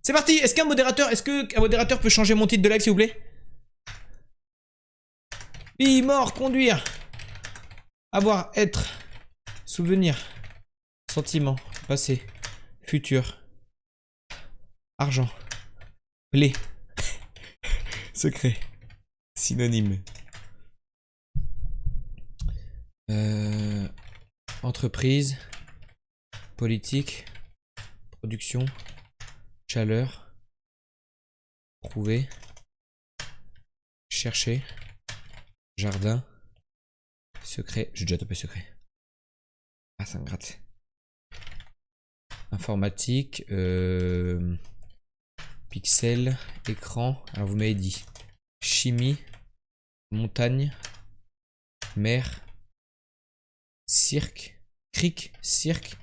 C'est parti. Est-ce qu'un modérateur peut changer mon titre de live, s'il vous plaît? Vie, mort, conduire. Avoir, être. Souvenir. Sentiment. Passé. Futur. Argent. Blé. Secret. Synonyme. Entreprise. Politique. Production. Chaleur. Prouver. Chercher. Jardin. Secret. J'ai déjà tapé secret. Ah, ça me gratte. Informatique. Pixel. Écran. Alors vous m'avez dit. Chimie. Montagne. Mer. Cirque. Cric. Cirque.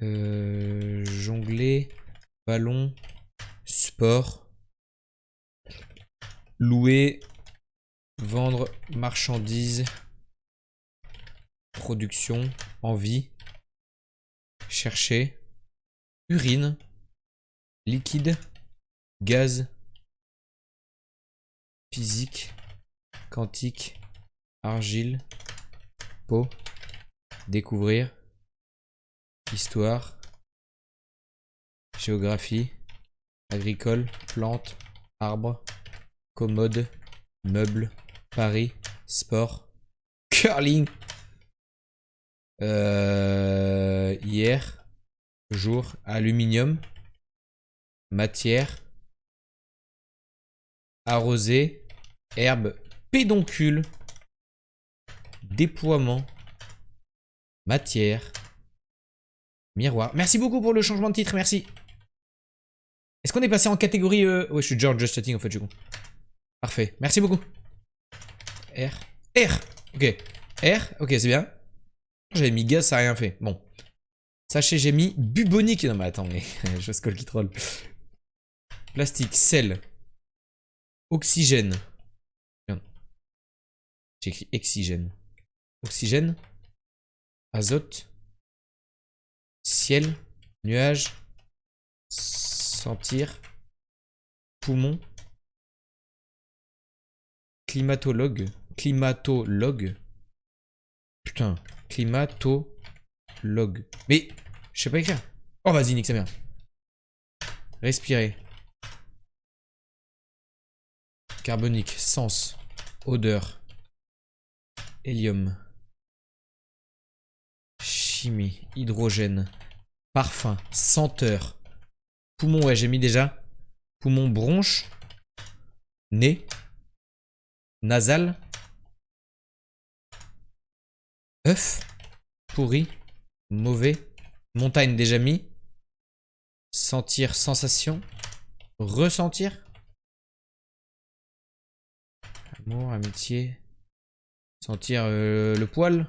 Jongler. Ballon. Sport. Louer. Vendre. Marchandises. Production. Envie. Chercher. Urine. Liquide. Gaz. Physique. Quantique. Argile. Peau. Découvrir. Histoire. Géographie. Agricole. Plantes. Arbres. Commode. Meubles. Paris. Sport. Curling. Hier. Jour. Aluminium. Matière. Arroser. Herbe. Pédoncule. Déploiement. Matière. Miroir. Merci beaucoup pour le changement de titre, merci. Est-ce qu'on est passé en catégorie... Ouais, je suis George Just Chatting en fait, je suis con. Parfait, merci beaucoup. R. R. Ok. R. Ok, c'est bien. J'avais mis gaz, ça a rien fait. Bon. Sachez, j'ai mis bubonique. Non mais attends, mais je scroll qui troll. Plastique, sel. Oxygène. J'ai écrit oxygène. Oxygène. Azote. Ciel. Nuage. Sentir. Poumon. Climatologue. Climatologue. Putain. Climatologue. Mais, je sais pas écrire. Oh, vas-y, nique sa mère. Respirer. Carbonique. Sens. Odeur. Hélium. Chimie. Hydrogène. Parfum. Senteur. Poumon, ouais, j'ai mis déjà. Poumon, bronche. Nez. Nasal. œuf, pourri, mauvais, montagne déjà mis, sentir, sensation, ressentir, amour, amitié, sentir le poil,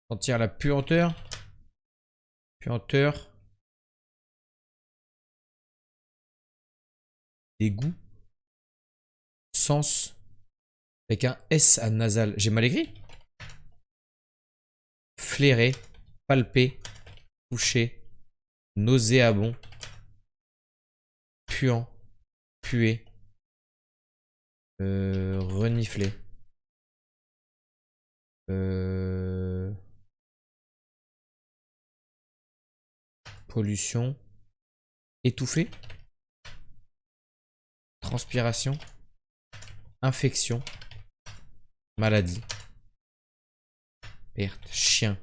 sentir la puanteur, puanteur, dégoût, sens, avec un S à nasal, j'ai mal écrit? Flairer, palper, toucher, nauséabond, puant, puer, renifler, pollution, étouffer, transpiration, infection, maladie, perte, chien,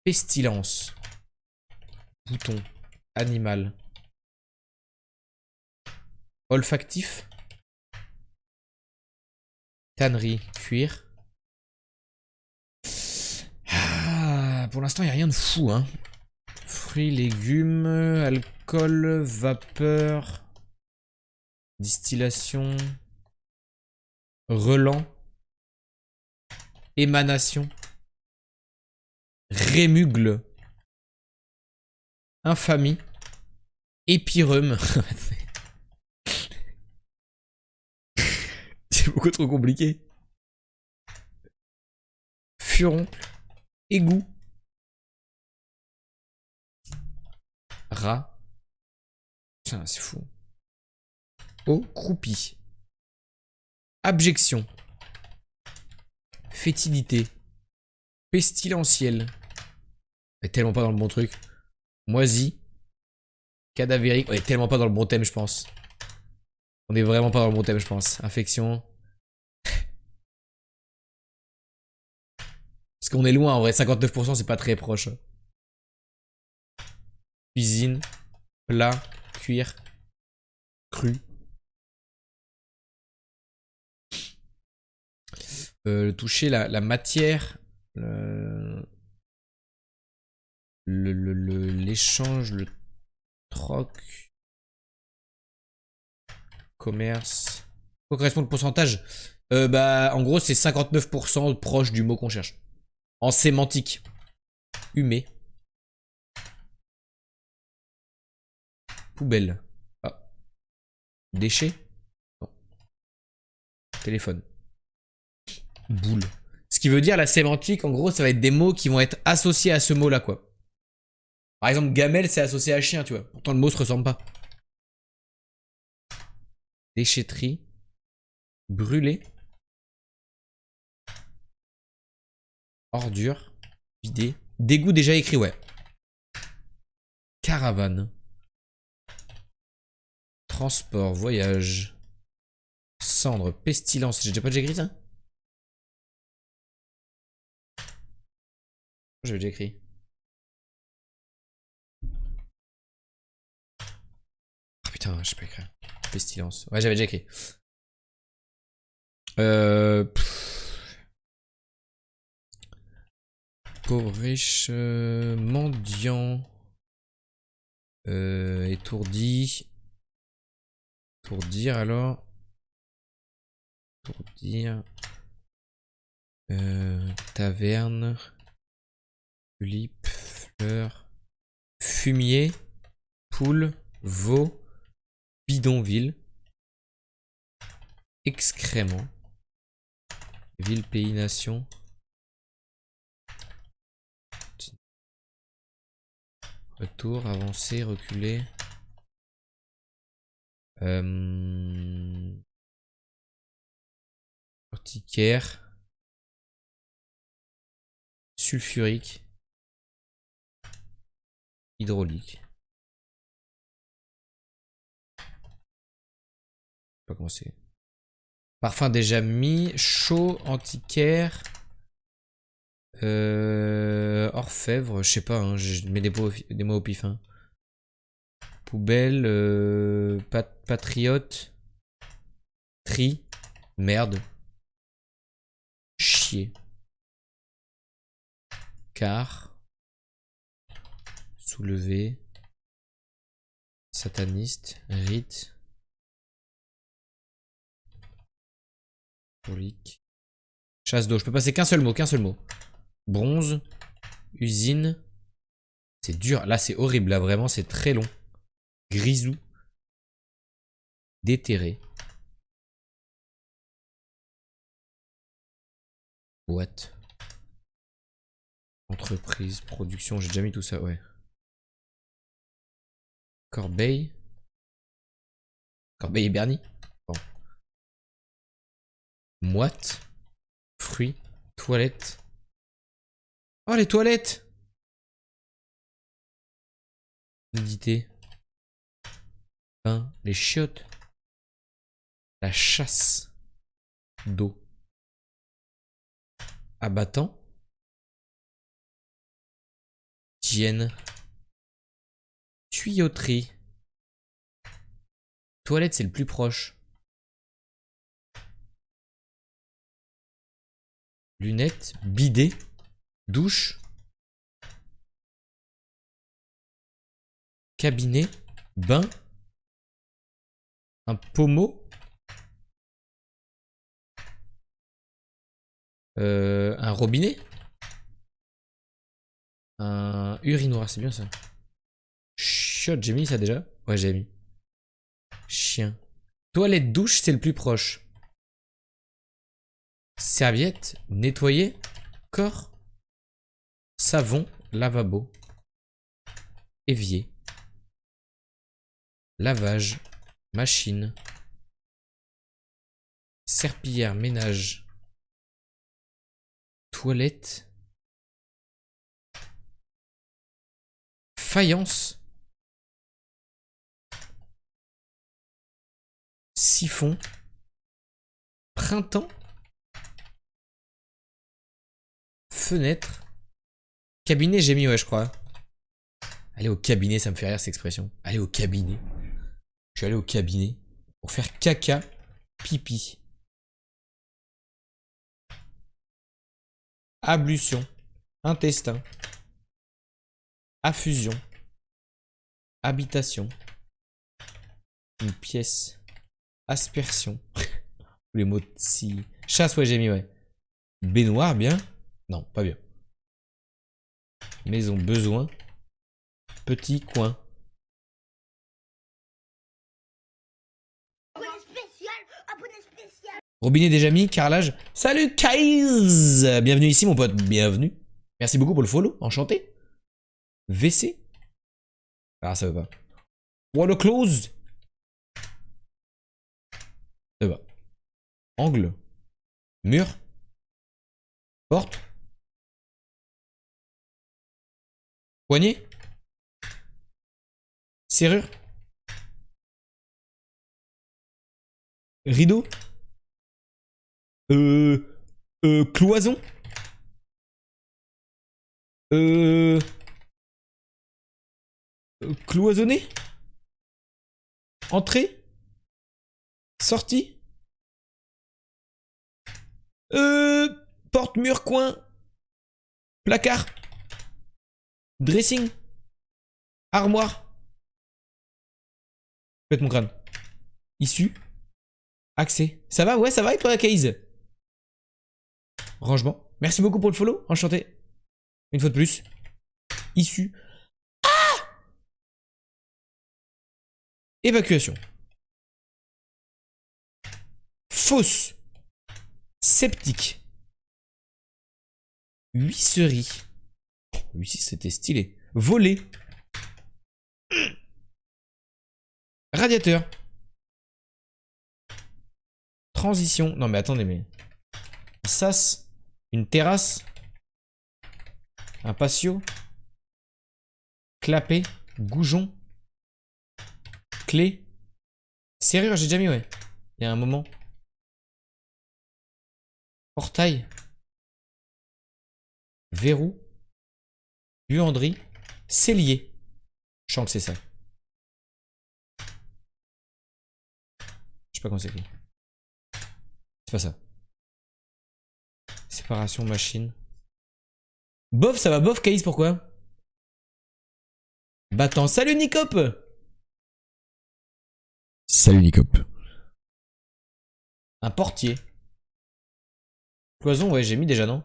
pestilence, bouton, animal, olfactif, tannerie, cuir. Ah, pour l'instant, il n'y a rien de fou, hein. Fruits, légumes, alcool, vapeur, distillation, relent, émanation, rémugle, infamie, épireume. C'est beaucoup trop compliqué. Furon, égout, rat, Putain, c'est fou. Eau croupie. Abjection. Fétidité. Pestilentiel. On est tellement pas dans le bon truc. Moisi. Cadavérique. On est tellement pas dans le bon thème, je pense. On est vraiment pas dans le bon thème, je pense. Infection. Parce qu'on est loin, en vrai. 59%, c'est pas très proche. Cuisine. Plat. Cuire. Cru. Toucher la matière. L'échange, le troc. Commerce. Quoi correspond le pourcentage? Bah, en gros, c'est 59% proche du mot qu'on cherche. En sémantique. Humer. Poubelle. Ah. Déchet. Non. Téléphone. Boule. Ce qui veut dire la sémantique, en gros, ça va être des mots qui vont être associés à ce mot-là, quoi. Par exemple, gamelle, c'est associé à chien, tu vois. Pourtant, le mot se ressemble pas. Déchetterie. Brûler. Ordure. Vider. Dégoût déjà écrit, ouais. Caravane. Transport, voyage. Cendre, pestilence. J'ai déjà écrit ça? J'avais déjà écrit. Ah putain, je sais pas écrire. Pestilence. Ouais, j'avais déjà écrit. Pauvre riche. Mendiant. Étourdi. Étourdir alors. Étourdir. Taverne. Tulipe. Fleur. Fumier. Poule. Veau. Bidonville. Excrément. Ville, pays, nation. Retour, avancer, reculer. Urticaire. Sulfurique. Hydraulique. Je sais pas comment c'est. Parfum déjà mis. Chaud, antiquaire. Orfèvre, je sais pas, hein, je mets des mots au pif. Hein. Poubelle, patriote. Tri. Merde. Chier. Car. Soulever. Sataniste. Rite. Colique. Chasse d'eau. Je peux passer qu'un seul mot, Bronze. Usine. C'est dur. Là, c'est horrible. Là, vraiment, c'est très long. Grisou. Déterré. Boîte. Entreprise. Production. J'ai déjà mis tout ça, ouais. Corbeille. Corbeille et Bernie. Bon. Moite. Fruits. Toilette. Oh, les toilettes! Nudité. Pain. Les chiottes. La chasse. D'eau. Abattant. Hygiène. Tuyauterie. Toilette, c'est le plus proche. Lunettes. Bidet. Douche. Cabinet. Bain. Un pommeau. Un robinet. Un urinoir, c'est bien ça. Chiotte, j'ai mis ça déjà? Ouais, j'ai mis. Chien. Toilette, douche, c'est le plus proche. Serviette, nettoyer. Corps. Savon, lavabo. Évier. lavage, machine, serpillière, ménage, toilette, faïence, siphon, printemps, fenêtre, cabinet, j'ai mis, ouais, je crois. Aller au cabinet, ça me fait rire cette expression. Aller au cabinet. Je suis allé au cabinet pour faire caca, pipi. Ablution, intestin, affusion, habitation, une pièce, aspersion. Les mots si. Chasse, ouais, j'ai mis, ouais. Baignoire, bien. Non, pas bien. Maison, besoin. Petit coin. Abonné spécial, abonné spécial. Robinet déjà mis, carrelage. Salut Kaiz. Bienvenue ici mon pote, bienvenue. Merci beaucoup pour le follow, enchanté. WC. Ah ça va pas. Water close. Ça va. Angle. Mur. Porte. Poignée. Serrure. Rideau. Cloison. Cloisonné. Entrée. Sortie. Porte, mur, coin. Placard. Dressing. Armoire. Pète mon crâne. Issue. Accès. Ça va? Ouais, ça va et toi, Kaiz? Rangement. Merci beaucoup pour le follow. Enchanté. Une fois de plus. Issue. Ah! Évacuation. Fosse. Sceptique. Huisserie. Huisserie, c'était stylé. Volet. Radiateur. Transition. Non mais attendez, mais... Un sas. Une terrasse. Un patio. Clapet. Goujon. Clé. Serrure, j'ai déjà mis, ouais. Il y a un moment. Portail. Verrou. Buanderie. Cellier. Je sens que c'est ça. Je sais pas comment c'est écrit. C'est pas ça. Séparation machine. Bof, ça va bof, Kaiz, pourquoi? Battant. Salut Nicop. Salut Nicop. Un portier. Cloison, ouais, j'ai mis déjà, non?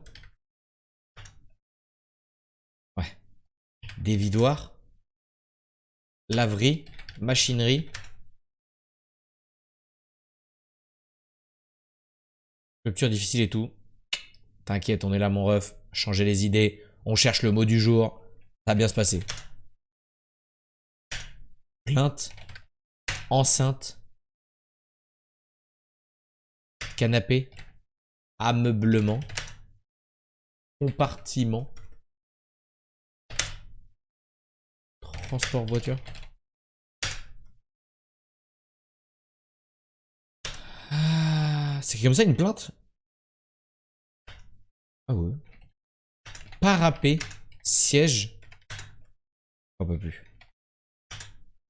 Ouais. Dévidoir. Laverie. Machinerie. Rupture difficile et tout. T'inquiète, on est là, mon ref. Changer les idées. On cherche le mot du jour. Ça va bien se passer. Plainte. Enceinte. Canapé. Ameublement. Compartiment. Transport voiture. Ah, c'est comme ça une plainte? Ah ouais. Parapet. Siège. J'en peux plus.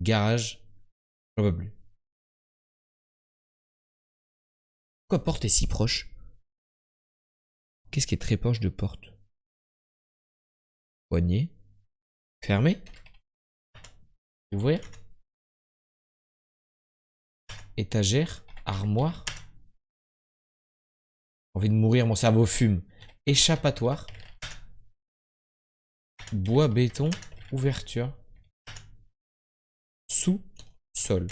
Garage. J'en peux plus. Pourquoi porte est si proche? Qu'est-ce qui est très proche de porte? Poignée. Fermé. Ouvrir. Étagère. Armoire. Envie de mourir, mon cerveau fume. Échappatoire. Bois, béton. Ouverture. Sous. Sol.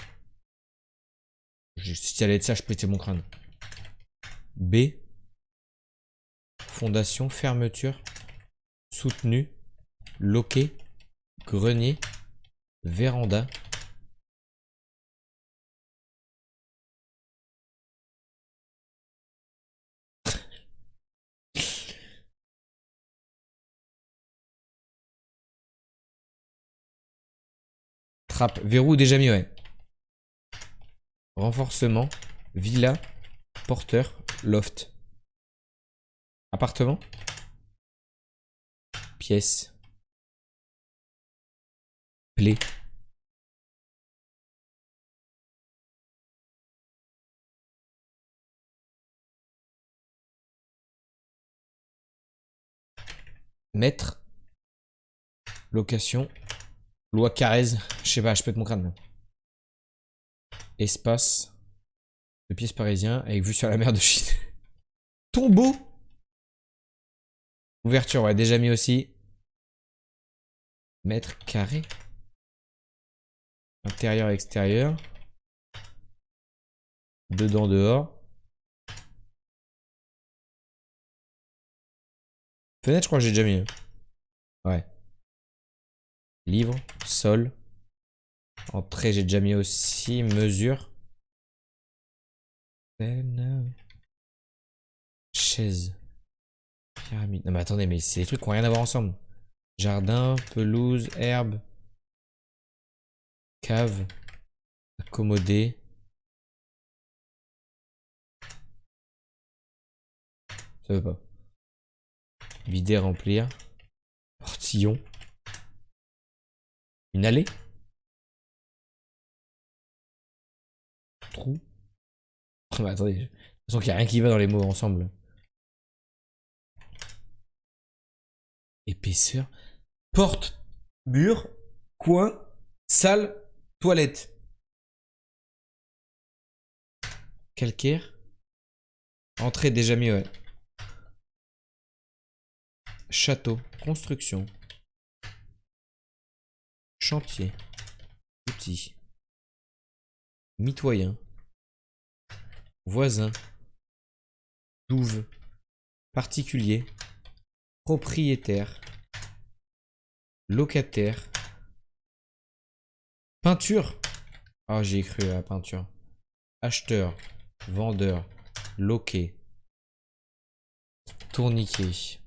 Si ça allait être ça, je pétais mon crâne. B. Fondation. Fermeture. Soutenu. Loquet. Grenier. Véranda. Trappe. Verrou déjà mis, ouais. Renforcement. Villa. Porteur. Loft. Appartement. Pièce. Plaie. Maître. Location. Loi Carrez. Je sais pas, je pète mon crâne là. Espace. De pièces parisiens avec vue sur la mer de Chine. Tombeau. Ouverture, ouais, déjà mis aussi. Mètre carré. Intérieur, extérieur. Dedans, dehors. Fenêtre, je crois que j'ai déjà mis. Ouais. Livre, sol. Entrée, j'ai déjà mis aussi. Mesure. Chaise. Pyramide. Non mais attendez, mais c'est des trucs qui n'ont rien à voir ensemble. Jardin, pelouse, herbe. Cave. Accommodé. Ça veut pas. Vider, remplir. Portillon. Une allée. Trou. Oh, mais attendez. De toute façon, qu'il n'y a rien qui va dans les mots ensemble. Épaisseur. Porte. Mur. Coin. Salle. Toilette. Calcaire. Entrée déjà mis, ouais. Château. Construction. Chantier. Outil. Mitoyen. Voisin. Douve. Particulier. Propriétaire. Locataire. Peinture. Ah, j'ai cru à la peinture. Acheteur. Vendeur. Loquet. Tourniquet.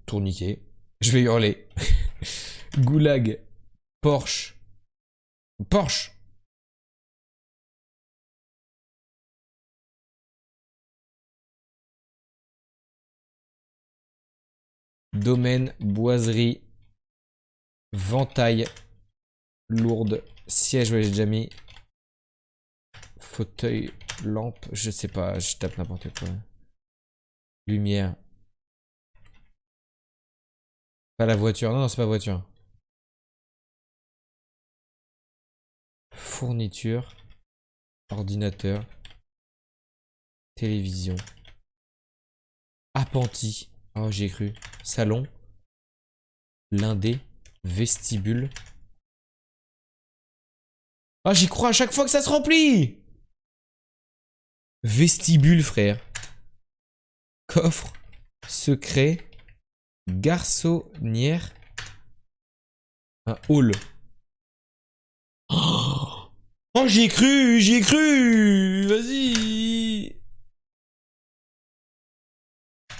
Tourniquet. Je vais hurler. Goulag. Porsche. Porsche. Domaine. Boiserie. Ventaille. Lourde. Siège, ouais, j'ai déjà mis. Fauteuil. Lampe. Je sais pas, je tape n'importe quoi. Lumière. Pas la voiture. Non, non, c'est pas voiture. Fourniture. Ordinateur. Télévision. Appentis. Oh, j'ai cru. Salon. Blindé. Vestibule. Ah, j'y crois à chaque fois que ça se remplit. Vestibule, frère. Coffre. Secret. Garçonnière. Un hall. Oh, j'y ai cru, j'y ai cru. Vas-y.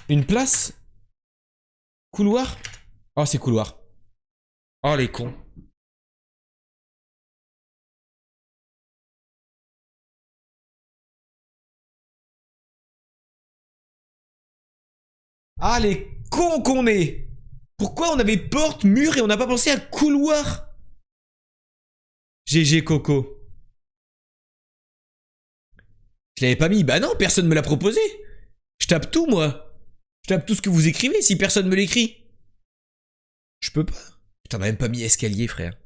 Une place. Couloir. Oh, c'est couloir. Oh, les cons. Ah, les cons qu'on est. Pourquoi on avait porte, mur et on n'a pas pensé à couloir? GG Coco. Je l'avais pas mis. Bah non, personne me l'a proposé. Je tape tout, moi. Je tape tout ce que vous écrivez si personne me l'écrit. Je peux pas. Putain, on a même pas mis escalier, frère.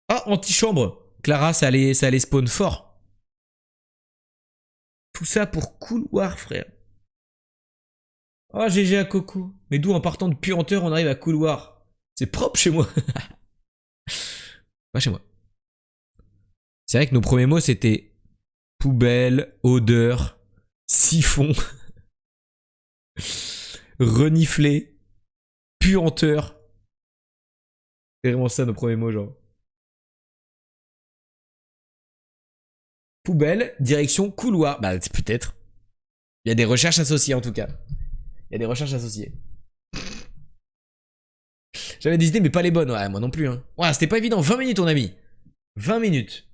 Ah, antichambre. Clara, ça allait spawn fort. Tout ça pour couloir, frère. Oh, GG à Coco. Mais d'où en partant de puanteur, on arrive à couloir? C'est propre chez moi. Pas chez moi. C'est vrai que nos premiers mots, c'était poubelle, odeur, siphon, renifler, puanteur. C'est vraiment ça nos premiers mots, genre. Poubelle, direction, couloir. Bah, peut-être. Il y a des recherches associées, en tout cas. Il y a des recherches associées. J'avais des idées, mais pas les bonnes. Ouais, moi non plus. Hein. Ouais, c'était pas évident. 20 minutes, on a mis. 20 minutes.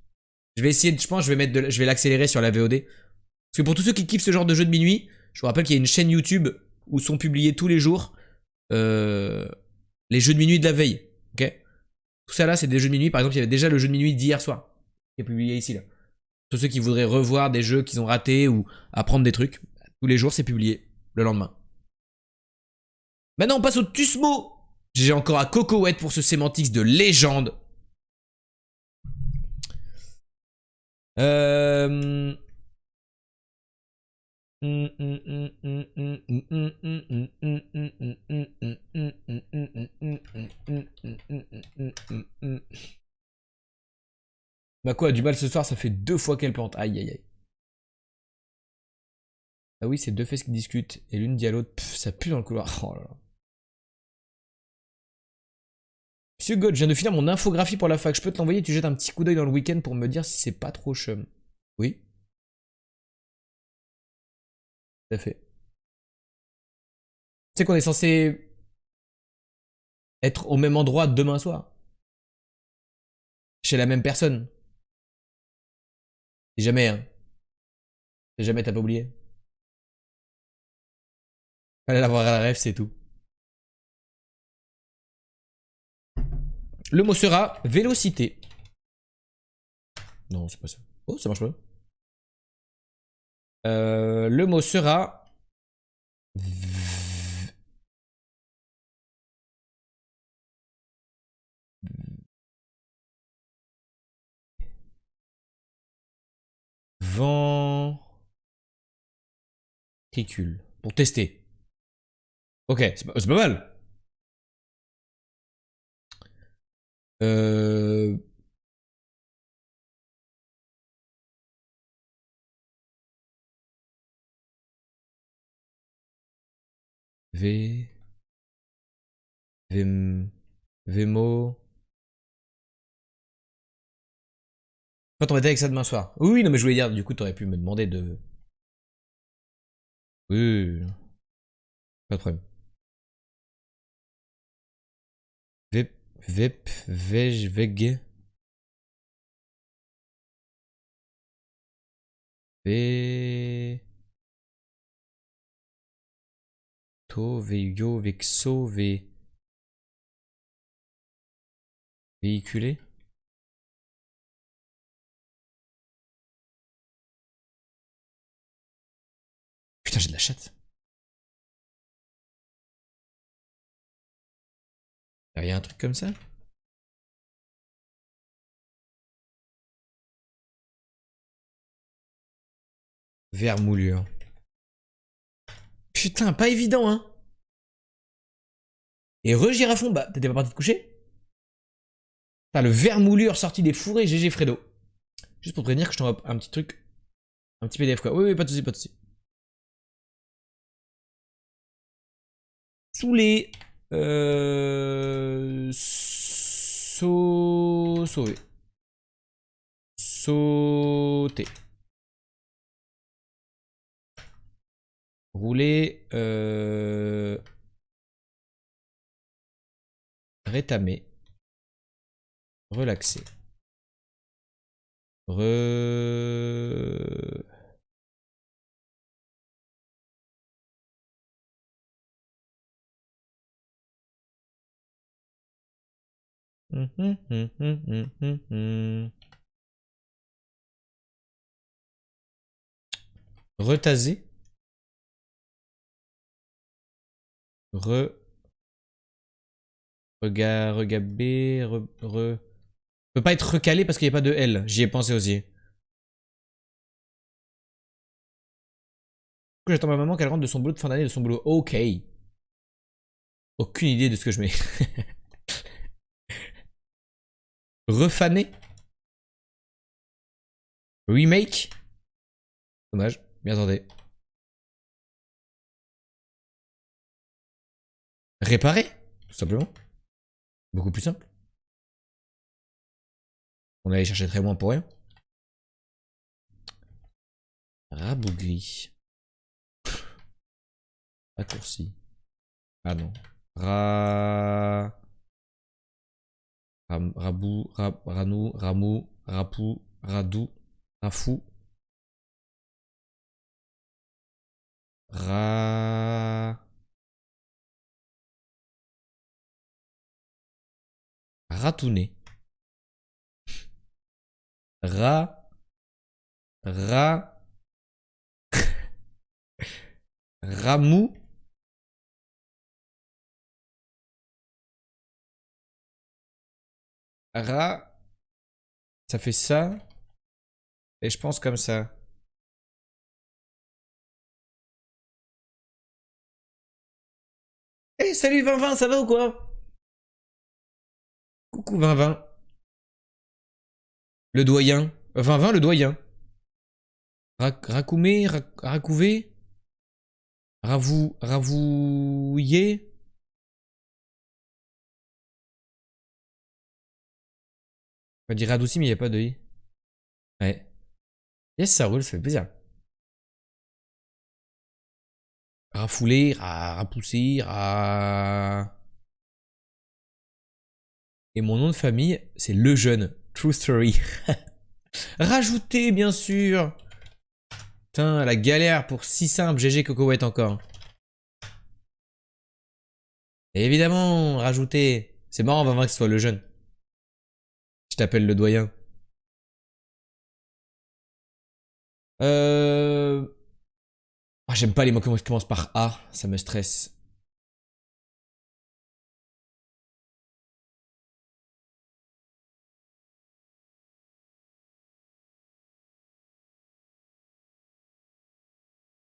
Je vais essayer, je pense, je vais l'accélérer sur la VOD. Parce que pour tous ceux qui kiffent ce genre de jeu de minuit, je vous rappelle qu'il y a une chaîne YouTube où sont publiés tous les jours les jeux de minuit de la veille. Ok. Tout ça là, c'est des jeux de minuit. Par exemple, il y avait déjà le jeu de minuit d'hier soir qui est publié ici là. Tous ceux qui voudraient revoir des jeux qu'ils ont ratés ou apprendre des trucs, tous les jours c'est publié le lendemain. Maintenant on passe au Tusmo. J'ai encore à Cocoette pour ce Sémantics de légende. Bah quoi, du mal ce soir, ça fait 2 fois qu'elle plante. Aïe aïe aïe. Ah oui, c'est 2 fesses qui discutent. Et l'une dit à l'autre, ça pue dans le couloir. Oh là là. Monsieur God, je viens de finir mon infographie pour la fac. Je peux te l'envoyer, tu jettes un petit coup d'œil dans le week-end pour me dire si c'est pas trop chum. Oui. Tout à fait. Tu sais qu'on est censé être au même endroit demain soir. Chez la même personne. Si jamais, hein. Si jamais t'as pas oublié. Fallait l'avoir à la rêve, c'est tout. Le mot sera vélocité. Non, c'est pas ça. Oh, ça marche pas. Le mot sera... Ventricule. Pour tester. Ok, c'est pas mal. Euh... V... Vem... Vemo... Pas t'embêter avec ça demain soir. Oui, non mais je voulais dire, du coup t'aurais pu me demander de... Oui, pas de problème. Vep... Vep... Veg... Veg... V... To... Veio... Vexo... V... Véhiculé. Putain, j'ai de la chatte. Y a un truc comme ça? Vermoulure. Putain, pas évident, hein. Et re-girafon, bah, t'étais pas parti te coucher? Putain, le vermoulure sorti des fourrés, GG Fredo. Juste pour te prévenir que je t'envoie un petit truc, un petit PDF quoi. Oui, oui, pas de soucis, pas de soucis. Saoulé. Sauver. Sauter. Rouler. Rétamer. Relaxer. Retaser. Regaber. Peut pas être recalé parce qu'il n'y a pas de L. J'y ai pensé aussi. J'attends ma maman qu'elle rentre de son boulot de fin d'année, de son boulot. Ok. Aucune idée de ce que je mets. Refaner. Remake. Dommage. Mais attendez. Réparer. Tout simplement. Beaucoup plus simple. On allait chercher très loin pour rien. Rabougri. Raccourci. Ah non. Rabou, Ranou, Ramou, Rapou, Radou, Rafou. Ratouné. Ra, Ramou. Ça fait ça. Et je pense comme ça. Eh, salut 2020, ça va ou quoi? Coucou 2020. Le doyen. 2020, le doyen. Racoumé, Racouvé. Ravouillé. On va dire radouci, mais il n'y a pas de i. Ouais. Yes, ça roule, ça fait plaisir. Rafouler, rapousser, Et mon nom de famille, c'est Lejeune. True story. Rajouter, bien sûr. Putain, la galère pour si simple, GG Cocoette encore. Et évidemment, rajouter. C'est marrant, on va voir que ce soit le jeune. Je t'appelle le doyen. Euh... Ah, j'aime pas les mots qui commencent par A, ça me stresse.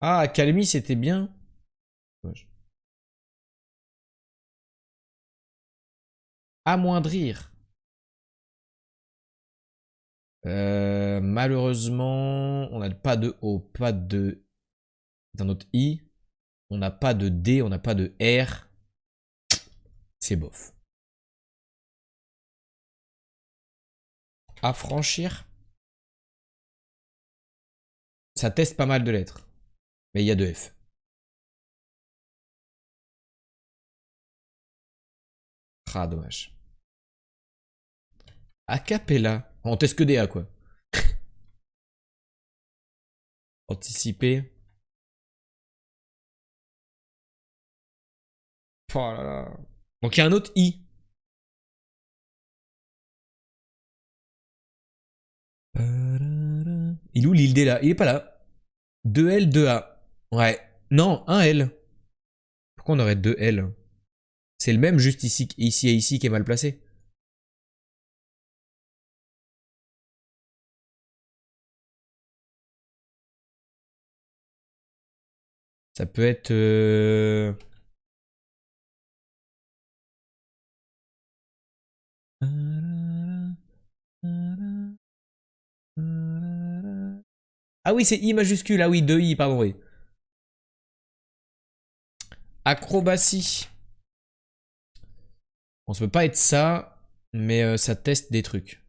Ah, accalmie, c'était bien. Amoindrir. Malheureusement, on n'a pas de O, pas de... D'un autre I. On n'a pas de D, on n'a pas de R. C'est bof. Affranchir. Ça teste pas mal de lettres. Mais il y a deux F. Ah, dommage. Acapella. On teste que des A, quoi. Anticiper. Oh là là. Donc il y a un autre I. Il est où l'île D là? Il est pas là. 2L, 2A. Ouais. Non, un L. Pourquoi on aurait 2 L? C'est le même juste ici et ici qui est mal placé. Ça peut être... Ah oui, c'est I majuscule. Ah oui, 2 I, pardon, oui. Acrobatie. Bon, ça peut pas être ça, mais ça teste des trucs.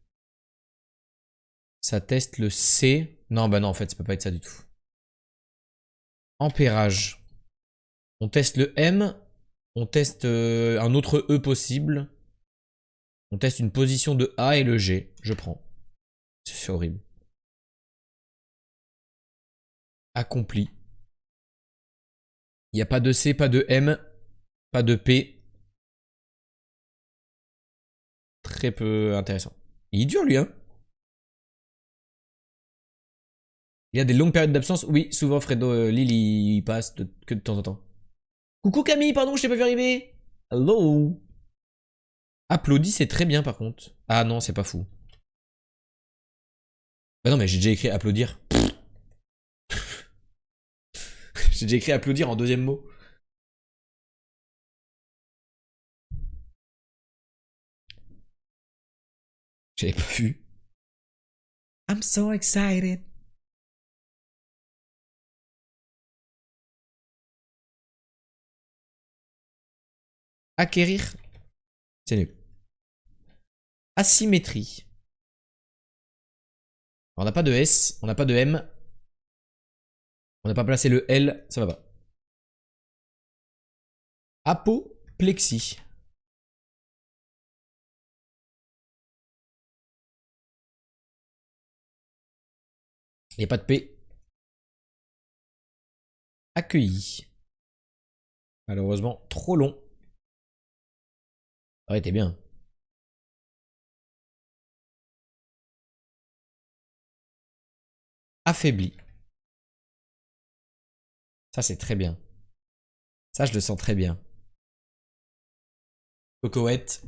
Ça teste le C. Non, bah non, en fait, ça peut pas être ça du tout. Ampérage. On teste le M. On teste un autre E possible. On teste une position de A et le G. Je prends. C'est horrible. Accompli. Il n'y a pas de C, pas de M, pas de P. Très peu intéressant. Il est dur, lui, hein. Il y a des longues périodes d'absence. Oui, souvent, Fredo Lille, il passe que de temps en temps. Coucou Camille, pardon, je t'ai pas vu arriver. Hello. Applaudis, c'est très bien, par contre. Ah non, c'est pas fou. Bah non, mais j'ai déjà écrit applaudir. J'ai déjà écrit applaudir en deuxième mot. J'avais pas vu. I'm so excited. Acquérir. C'est nul. Asymétrie. On n'a pas de S, on n'a pas de M. On n'a pas placé le L, ça va pas. Apoplexie. Il n'y a pas de P. Accueilli. Malheureusement, trop long. Ça aurait été bien. Affaibli. Ça, c'est très bien. Ça, je le sens très bien. Cocoette.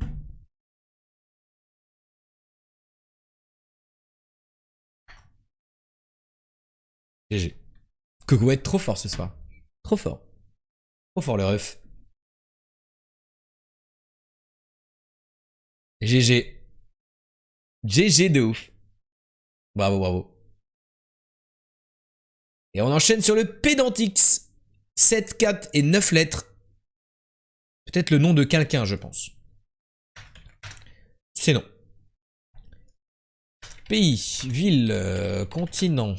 GG. Cocoette, trop fort ce soir. Trop fort. Trop fort le ref. GG. GG de ouf. Bravo, bravo. Et on enchaîne sur le Pédantix. 7, 4 et 9 lettres. Peut-être le nom de quelqu'un, je pense. C'est non. Pays, ville, continent,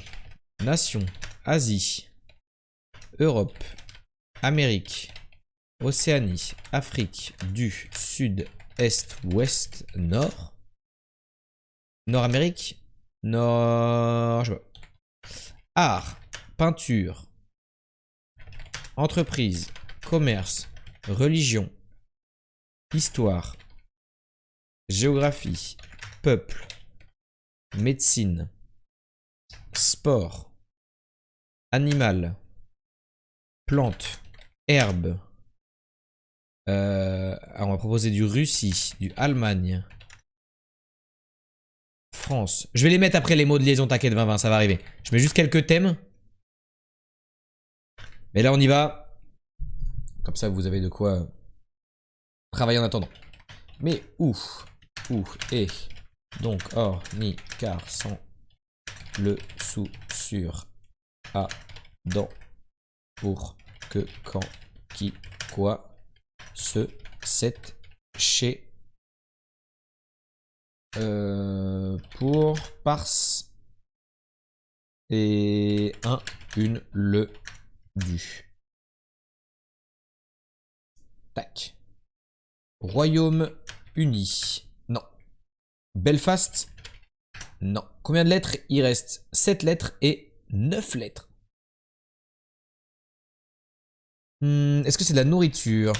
nation, Asie, Europe, Amérique, Océanie, Afrique, du, Sud, Est, Ouest, Nord. Nord-Amérique. Nord... Je sais pas. Art, peinture, entreprise, commerce, religion, histoire, géographie, peuple, médecine, sport, animal, plante, herbe. On va proposer du Russie, du Allemagne, France. Je vais les mettre après les mots de liaison, t'inquiète 20-20, ça va arriver. Je mets juste quelques thèmes. Mais là on y va. Comme ça vous avez de quoi travailler en attendant. Mais où et donc or ni car sans le sous sur à dans pour que quand qui quoi ce cette chez pour parce et un une le du tac Royaume-Uni non Belfast non combien de lettres il reste 7 lettres et 9 lettres. Est-ce que c'est de la nourriture?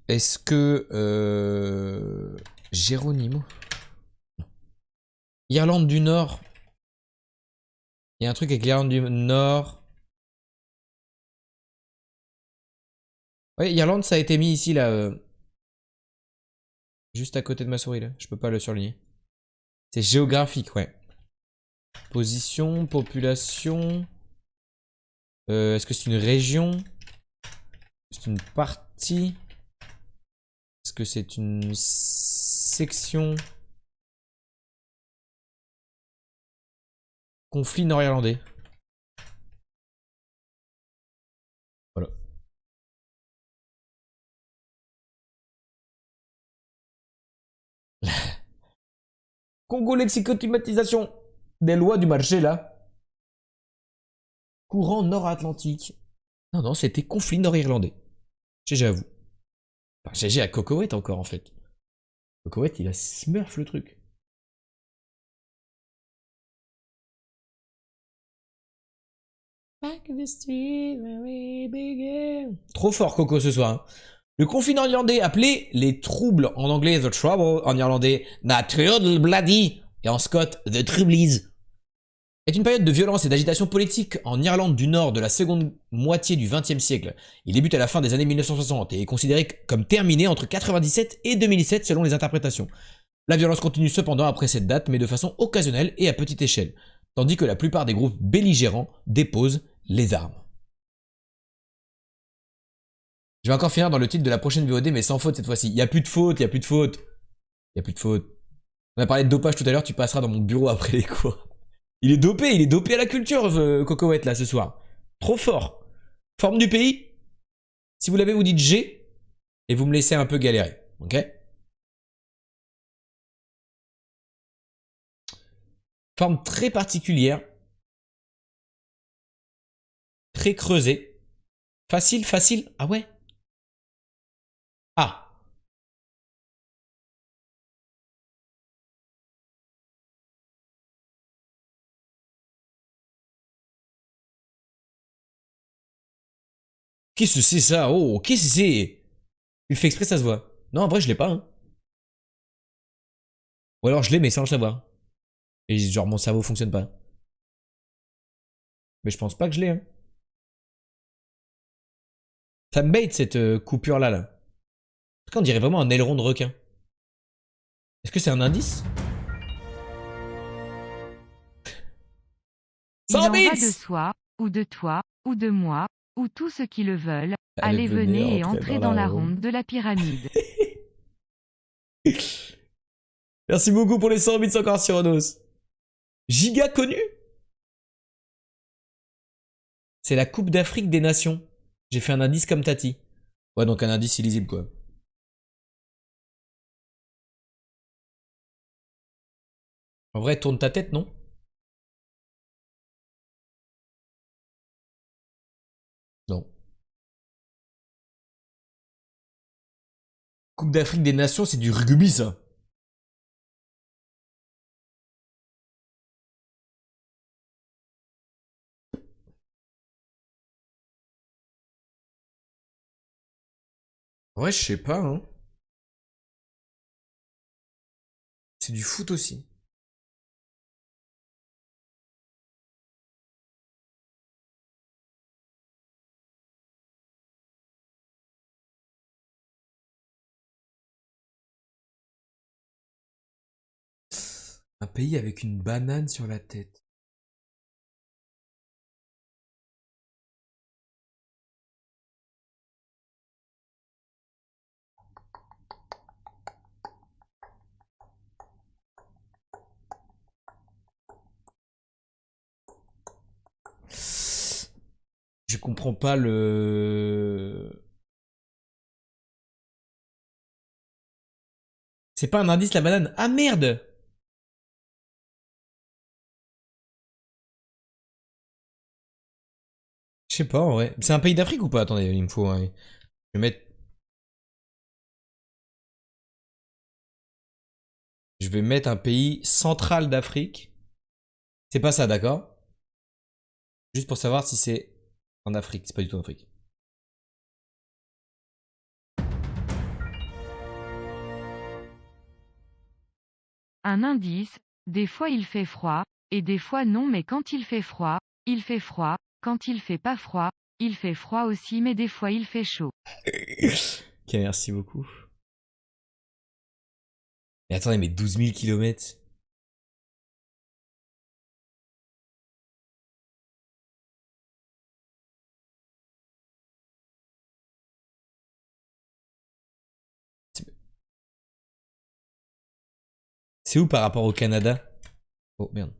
Est-ce que Geronimo? Irlande du Nord. Il y a un truc avec l'Irlande du Nord. Ouais, Irlande, ça a été mis ici, là. Juste à côté de ma souris, là. Je peux pas le surligner. C'est géographique, ouais. Position, population. Est-ce que c'est une région? C'est une partie? Est-ce que c'est une section? Conflit nord-irlandais. Voilà. Congo lexicothématisation des lois du marché, là. Courant nord-atlantique. Non, non, c'était conflit nord-irlandais. GG à vous. Enfin, GG à Cocoette encore, en fait. Cocoette, il a smurf le truc. Trop fort, Coco, ce soir. Hein. Le conflit irlandais, appelé les troubles, en anglais The Trouble, en irlandais Na Trouble Bloody, et en scot The Troublies, est une période de violence et d'agitation politique en Irlande du Nord de la seconde moitié du XXe siècle. Il débute à la fin des années 1960 et est considéré comme terminé entre 97 et 2007 selon les interprétations. La violence continue cependant après cette date, mais de façon occasionnelle et à petite échelle, tandis que la plupart des groupes belligérants déposent les armes. Je vais encore finir dans le titre de la prochaine VOD, mais sans faute cette fois-ci. Il n'y a plus de faute, il n'y a plus de faute. Il n'y a plus de faute. On a parlé de dopage tout à l'heure, tu passeras dans mon bureau après les cours. Il est dopé à la culture, Cocoette, là, ce soir. Trop fort. Forme du pays. Si vous l'avez, vous dites G, et vous me laissez un peu galérer. Ok? Forme très particulière. Très creusée. Facile, facile. Ah ouais? Ah. Qu'est-ce que c'est ça? Oh, qu'est-ce que c'est? Tu le fais exprès, ça se voit. Non, en vrai, je l'ai pas, hein. Ou alors je l'ai, mais sans le savoir. Et genre, mon cerveau fonctionne pas. Mais je pense pas que je l'ai, hein. Ça me bait cette coupure-là, là. En tout cas, on dirait vraiment un aileron de requin. Est-ce que c'est un indice? Il 100 en va bits! de soi, ou de toi, ou de moi, ou tous ceux qui le veulent. Allez, Allez, venez et entrez dans la ronde de la pyramide. Merci beaucoup pour les 100 bits encore, Cyronos. Giga connu? C'est la Coupe d'Afrique des Nations. J'ai fait un indice comme Tati. Ouais, donc un indice illisible, quoi. En vrai, tourne ta tête, non? Non. Coupe d'Afrique des Nations, c'est du rugby, ça. Ouais, je sais pas, hein. C'est du foot aussi. Un pays avec une banane sur la tête. Je comprends pas le... C'est pas un indice, la banane. Ah merde! Je sais pas, en vrai. C'est un pays d'Afrique ou pas? Attendez, il me faut... Je vais mettre... Je vais mettre un pays central d'Afrique. C'est pas ça, d'accord? Juste pour savoir si c'est en Afrique. C'est pas du tout en Afrique. Un indice, des fois il fait froid, et des fois non, mais quand il fait froid, il fait froid, quand il fait pas froid, il fait froid aussi, mais des fois il fait chaud. Ok, merci beaucoup. Mais attendez, mais 12 000 kilomètres. C'est où par rapport au Canada? Oh merde.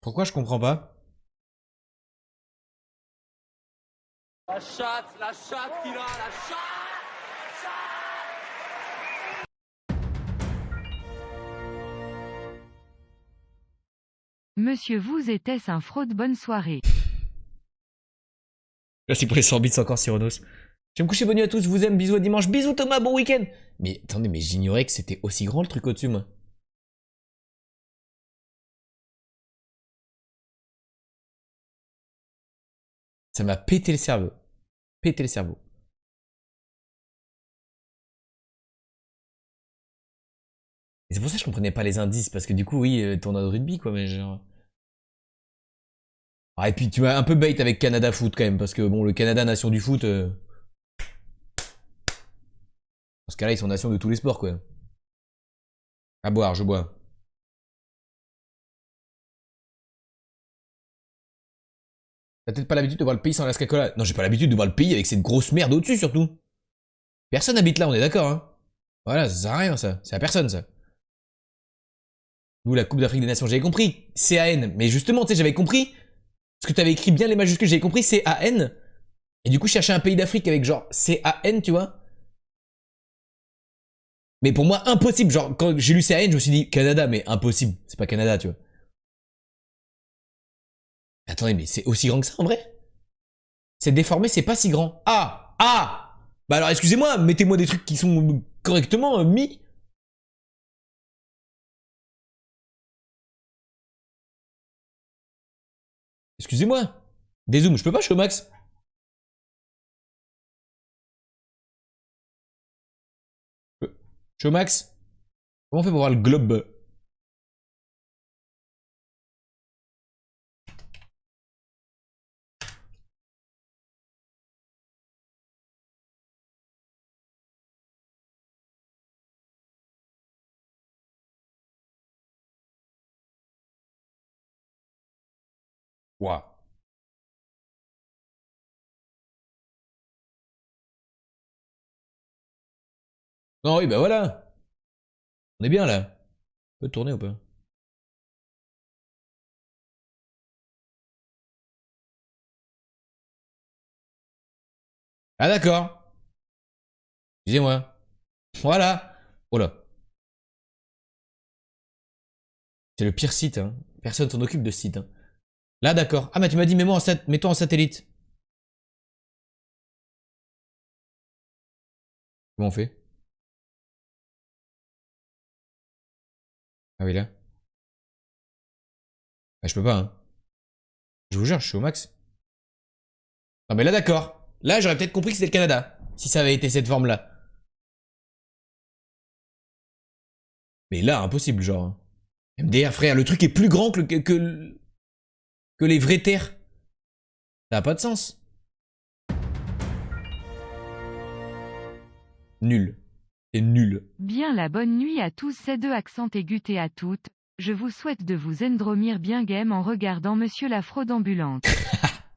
Pourquoi je comprends pas? La chatte qu'il a, la chatte. Monsieur, vous était-ce un fraude? Bonne soirée. Merci pour les 100 bits encore, Cyronos. Je vais me coucher, bonne nuit à tous, je vous aime, bisous à dimanche, bisous Thomas, bon week-end. Mais attendez, mais j'ignorais que c'était aussi grand le truc au-dessus, moi. Ça m'a pété le cerveau. Pété le cerveau. Et c'est pour ça que je comprenais pas les indices, parce que du coup, oui, tournoi de rugby, quoi, mais genre... Ah, et puis tu m'as un peu bait avec Canada Foot, quand même, parce que bon, le Canada, nation du foot... Dans ce cas-là, ils sont nation de tous les sports, quoi. À boire, je bois. T'as peut-être pas l'habitude de voir le pays sans la Coca-Cola. Non, j'ai pas l'habitude de voir le pays avec cette grosse merde au-dessus, surtout. Personne habite là, on est d'accord, hein. Voilà, ça sert à rien, ça. C'est à personne, ça. D'où la Coupe d'Afrique des Nations, j'avais compris. CAN. Mais justement, tu sais, j'avais compris. Parce que t'avais écrit bien les majuscules, j'avais compris CAN. Et du coup, je cherchais un pays d'Afrique avec genre CAN, tu vois. Mais pour moi, impossible. Genre, quand j'ai lu CRN, je me suis dit Canada, mais impossible. C'est pas Canada, tu vois. Attendez, mais c'est aussi grand que ça en vrai? C'est déformé, c'est pas si grand. Ah! Ah! Bah alors, excusez-moi, mettez-moi des trucs qui sont correctement mis. Excusez-moi. Dézoom, je peux pas, je suis au max. Je suis au max. Comment on fait pour voir le globe? Waouh. Non, oui, bah voilà. On est bien là. On peut tourner ou pas? Ah d'accord. Excusez-moi. Voilà. Oh là. C'est le pire site, hein. Personne s'en occupe de ce site, hein. Là, d'accord. Ah, mais tu m'as dit, mets-toi en satellite. Comment on fait? Ah oui, là. Ah, je peux pas, hein. Je vous jure, je suis au max. Non, mais là, d'accord. Là, j'aurais peut-être compris que c'était le Canada. Si ça avait été cette forme-là. Mais là, impossible, genre, hein. MDR, frère, le truc est plus grand que les vraies terres. Ça a pas de sens. Nul. C'est nul. Bien la bonne nuit à tous ces deux accents aigus et à toutes. Je vous souhaite de vous endormir bien game en regardant Monsieur la fraude ambulante.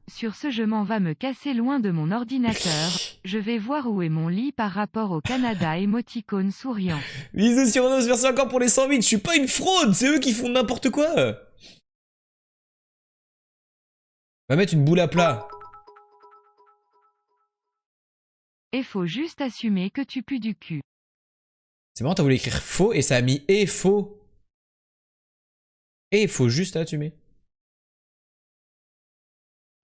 Sur ce, je m'en vais me casser loin de mon ordinateur. Je vais voir où est mon lit par rapport au Canada émoticône souriant. Bisous sur Onos, merci encore pour les 100 000. Je suis pas une fraude, c'est eux qui font n'importe quoi. Va mettre une boule à plat. Et faut juste assumer que tu pues du cul. C'est marrant, t'as voulu écrire faux et ça a mis et faux. Et il faut juste assumer.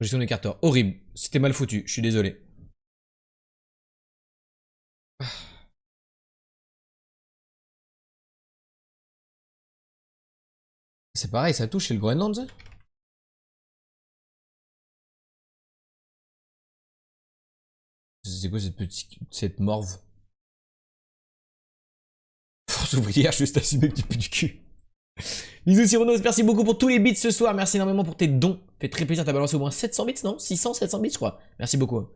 Gestion des carteurs. Horrible. C'était mal foutu. Je suis désolé. C'est pareil, ça touche chez le Groenland, ça? C'est quoi cette morve? Force ouvrière, juste assumer que tu pues du cul. Bisous Cyronos, merci beaucoup pour tous les bits ce soir. Merci énormément pour tes dons. Fait très plaisir, t'as balancé au moins 700 bits, non? 600, 700 bits, je crois. Merci beaucoup.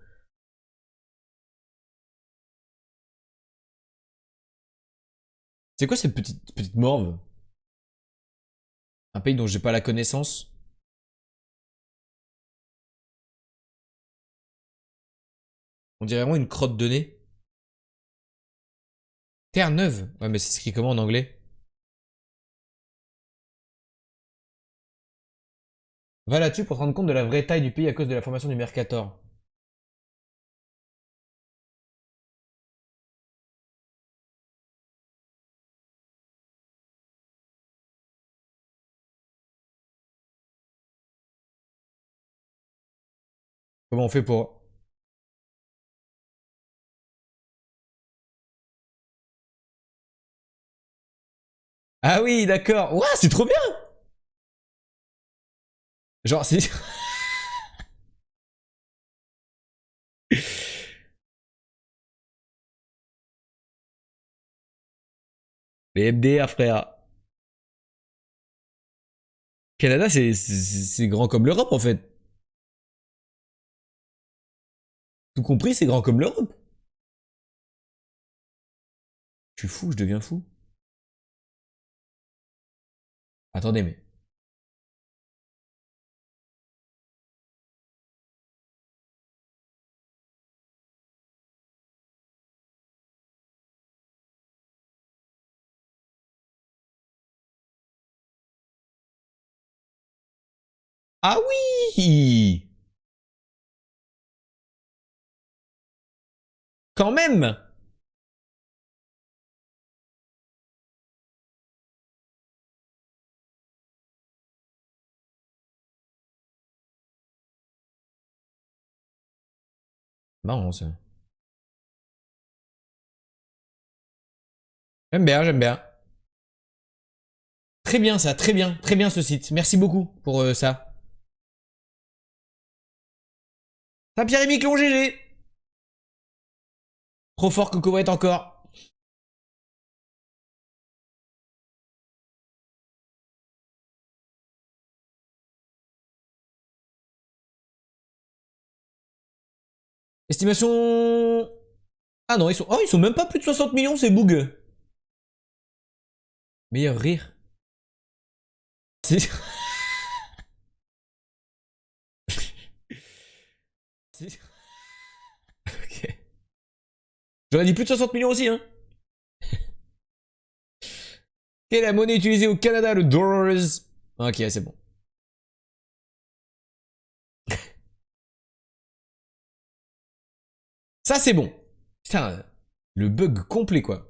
C'est quoi cette petite morve? Un pays dont j'ai pas la connaissance? On dirait vraiment une crotte de nez. Terre-Neuve? Ouais, mais c'est écrit comment en anglais? Va là-dessus pour te rendre compte de la vraie taille du pays à cause de la formation du Mercator. Comment on fait pour... Ah oui, d'accord. Ouah, c'est trop bien. Genre, c'est... Les MDR, frère. Canada, c'est grand comme l'Europe, en fait. Tout compris, c'est grand comme l'Europe. Je suis fou, je deviens fou. Attendez, mais... Ah oui! Quand même! Marrant ça. J'aime bien, j'aime bien. Très bien ça, très bien ce site. Merci beaucoup pour ça. Saint-Pierre et Miquelon GG. Trop fort Coco va être encore. Estimation... Ah non, ils sont même pas plus de 60 millions, c'est bug. Meilleur rire. C'est... Ok. J'aurais dit plus de 60 millions aussi, hein. Quelle est la monnaie utilisée au Canada, le dollars? Ok, c'est bon. Ça, c'est bon. Putain, le bug complet, quoi.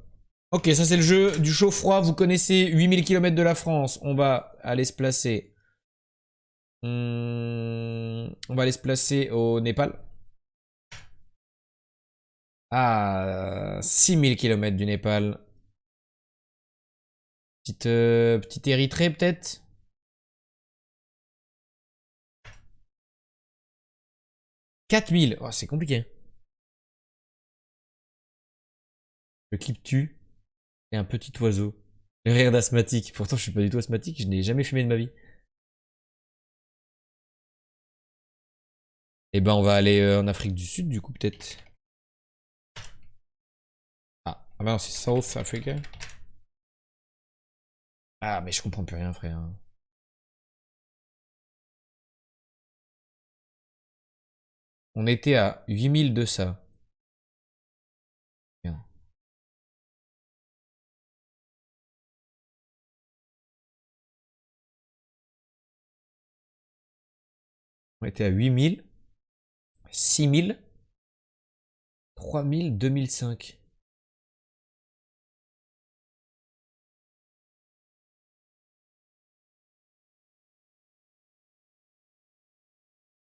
Ok, ça, c'est le jeu du chaud-froid. Vous connaissez 8000 km de la France. On va aller se placer. On va aller se placer au Népal. À 6000 km du Népal. Petite Érythrée, peut-être? « 4000. Oh, c'est compliqué. Le clip tue. Et un petit oiseau. Le rire d'asthmatique. Pourtant, je suis pas du tout asthmatique. Je n'ai jamais fumé de ma vie. Eh ben, on va aller en Afrique du Sud, du coup, peut-être. Ah bah non, c'est South Africa. Ah, mais je comprends plus rien, frère. On était à 8000 de ça. Merde. On était à 8000, 6000, 3000, 2005.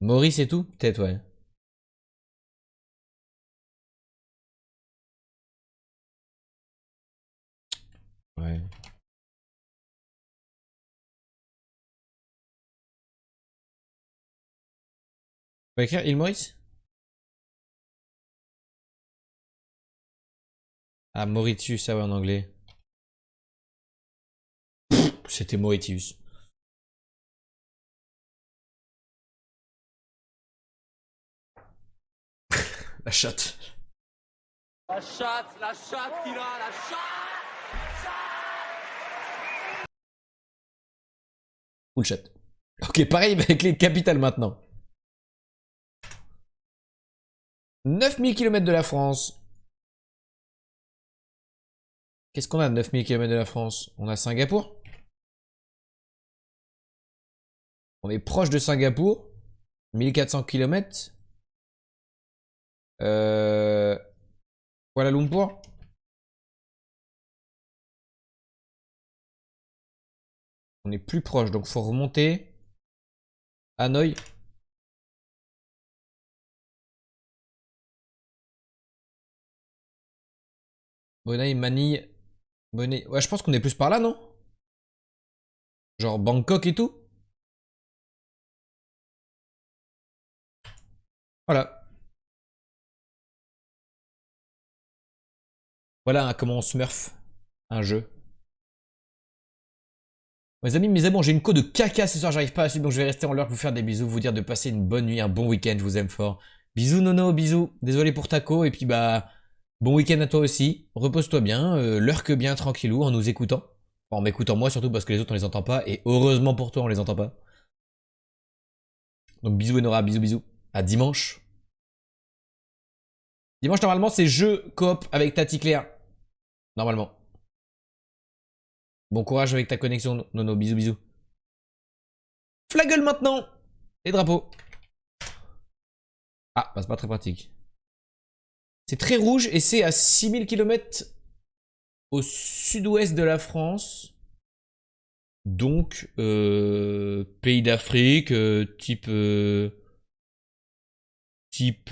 Maurice et tout? Peut-être, ouais. Ouais. On va écrire île Maurice? Ah, Mauritius, ça ouais, en anglais. C'était Mauritius. La chatte. La chatte qu'il a, la chatte. Full chat. Ok, pareil avec les capitales maintenant. 9000 km de la France. Qu'est-ce qu'on a de 9000 km de la France? On a Singapour. On est proche de Singapour. 1400 km. Kuala Lumpur. On est plus proche, donc faut remonter. Hanoï. Brunei, Manille. Brunei. Ouais, je pense qu'on est plus par là, non? Genre Bangkok et tout. Voilà. Voilà hein, comment on smurf un jeu. Mes amis, bon, j'ai une co de caca ce soir, j'arrive pas à suivre, donc je vais rester en l'heure pour vous faire des bisous, vous dire de passer une bonne nuit, un bon week-end, je vous aime fort. Bisous Nono, bisous. Désolé pour ta co, et puis bah, bon week-end à toi aussi. Repose-toi bien, l'heure que bien, tranquillou, en nous écoutant. Enfin, en m'écoutant moi surtout, parce que les autres on les entend pas, et heureusement pour toi on les entend pas. Donc bisous Enora, bisous bisous. À dimanche. Dimanche normalement c'est jeu coop avec Tati Claire. Normalement. Bon courage avec ta connexion Nono, bisous bisous. Flaggle maintenant. Les drapeaux. Ah, bah c'est pas très pratique. C'est très rouge et c'est à 6000 km au sud-ouest de la France. Donc, pays d'Afrique, type Type...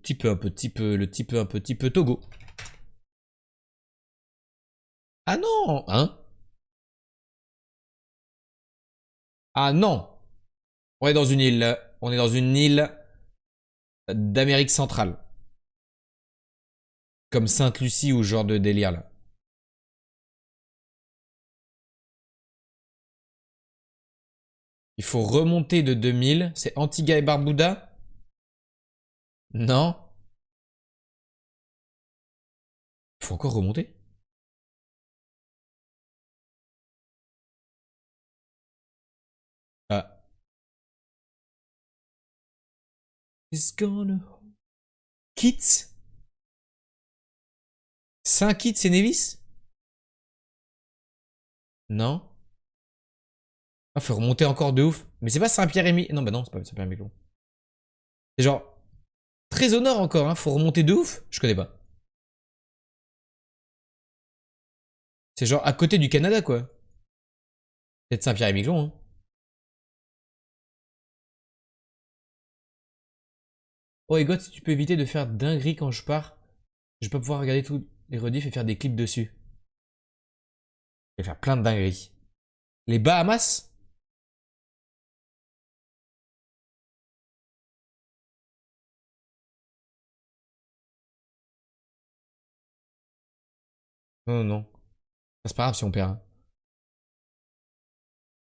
type un peu... Type... Le type un peu... Type Togo. Ah non! Hein? Ah non! On est dans une île. On est dans une île d'Amérique centrale. Comme Sainte-Lucie ou ce genre de délire là. Il faut remonter de 2000. C'est Antigua et Barbuda? Non? Il faut encore remonter? Ah. It's gonna... Kitts? Saint-Kitts et Nevis? Non? Ah, faut remonter encore de ouf. Mais c'est pas Saint-Pierre-et-Miquelon. Non, bah non, c'est pas Saint-Pierre-et-Miquelon. C'est genre... Très au nord encore, hein. Faut remonter de ouf. Je connais pas. C'est genre à côté du Canada, quoi. Peut-être Saint-Pierre-et-Miquelon, hein. Oh, et God, si tu peux éviter de faire dinguerie quand je pars, je vais pas pouvoir regarder tous les rediffs et faire des clips dessus. Je vais faire plein de dingueries. Les Bahamas? Non, non, non. C'est pas grave si on perd, hein.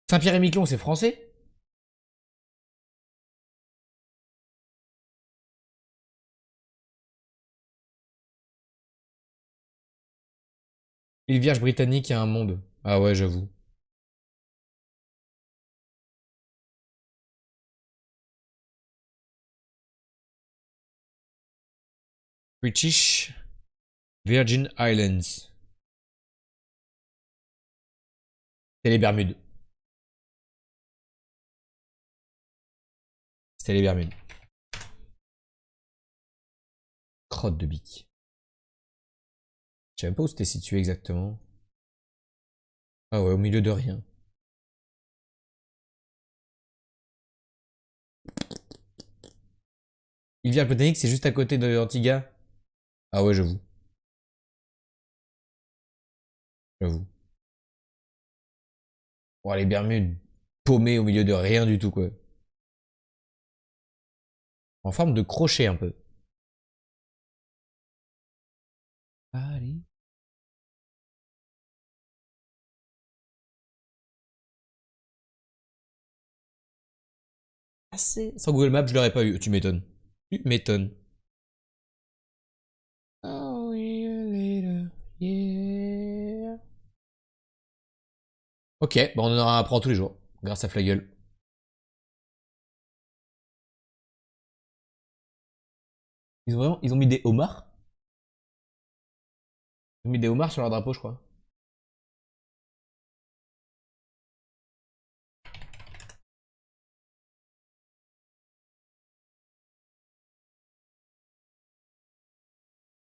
Saint-Pierre-et-Miquelon, c'est français? Île Vierge britannique, il y a un monde. Ah ouais, j'avoue. British Virgin Islands. C'était les Bermudes. C'était les Bermudes. Crotte de bique. Je sais même pas où c'était situé exactement. Ah ouais, au milieu de rien. Île Vierge britannique, c'est juste à côté de Antigua. Ah ouais, j'avoue. J'avoue. Oh, les Bermudes. Paumées au milieu de rien du tout, quoi. En forme de crochet, un peu. Allez. Assez. Sans Google Maps, je l'aurais pas eu. Tu m'étonnes. Tu m'étonnes. Oh, yeah, yeah. Ok, bon, on en aura un apprend tous les jours. Grâce à Flaggle. Ils ont mis des homards. Ils ont mis des homards sur leur drapeau, je crois.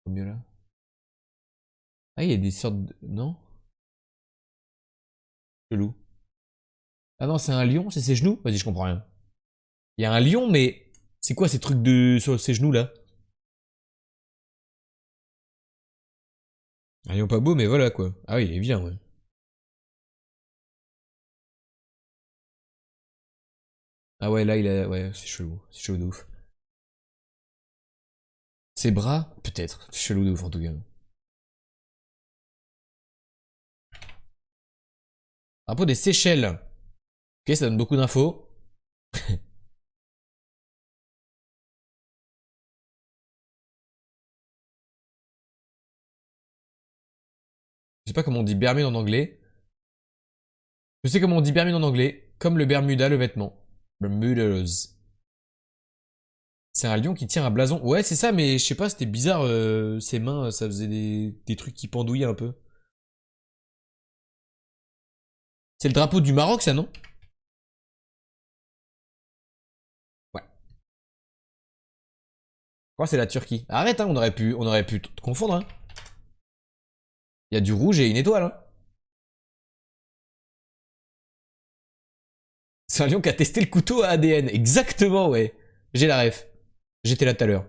Au mieux là. Ah, il y a des sortes de... Non? Chelou. Ah non, c'est un lion, c'est ses genoux? Vas-y, je comprends rien. Il y a un lion, mais... C'est quoi ces trucs de... sur ses genoux, là? Un lion pas beau, mais voilà, quoi. Ah oui, il est bien, ouais. Ah ouais, là, il a... Ouais, c'est chelou. C'est chelou de ouf. Ses bras? Peut-être. C'est chelou de ouf, en tout cas. Un peu des Seychelles. Ok, ça donne beaucoup d'infos. Je sais pas comment on dit Bermude en anglais. Je sais comment on dit Bermude en anglais. Comme le Bermuda, le vêtement. Bermudas. C'est un lion qui tient un blason. Ouais, c'est ça, mais je sais pas, c'était bizarre. Ses mains, ça faisait des trucs qui pendouillaient un peu. C'est le drapeau du Maroc, ça, non? Ouais. Je crois que c'est la Turquie. Arrête, hein, on aurait pu te confondre, hein. Il y a du rouge et une étoile, hein. C'est un lion qui a testé le couteau à ADN. Exactement, ouais. J'ai la ref. J'étais là tout à l'heure.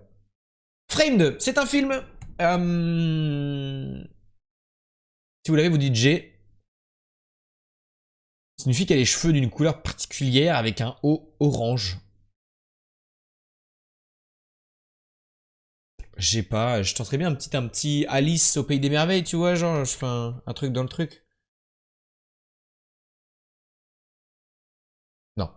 Framed, c'est un film. Si vous l'avez, vous dites G. C'est une fille qui a les cheveux d'une couleur particulière avec un haut orange. Je sais pas, je tenterais bien un petit Alice au pays des merveilles, tu vois, genre, je fais un truc dans le truc. Non.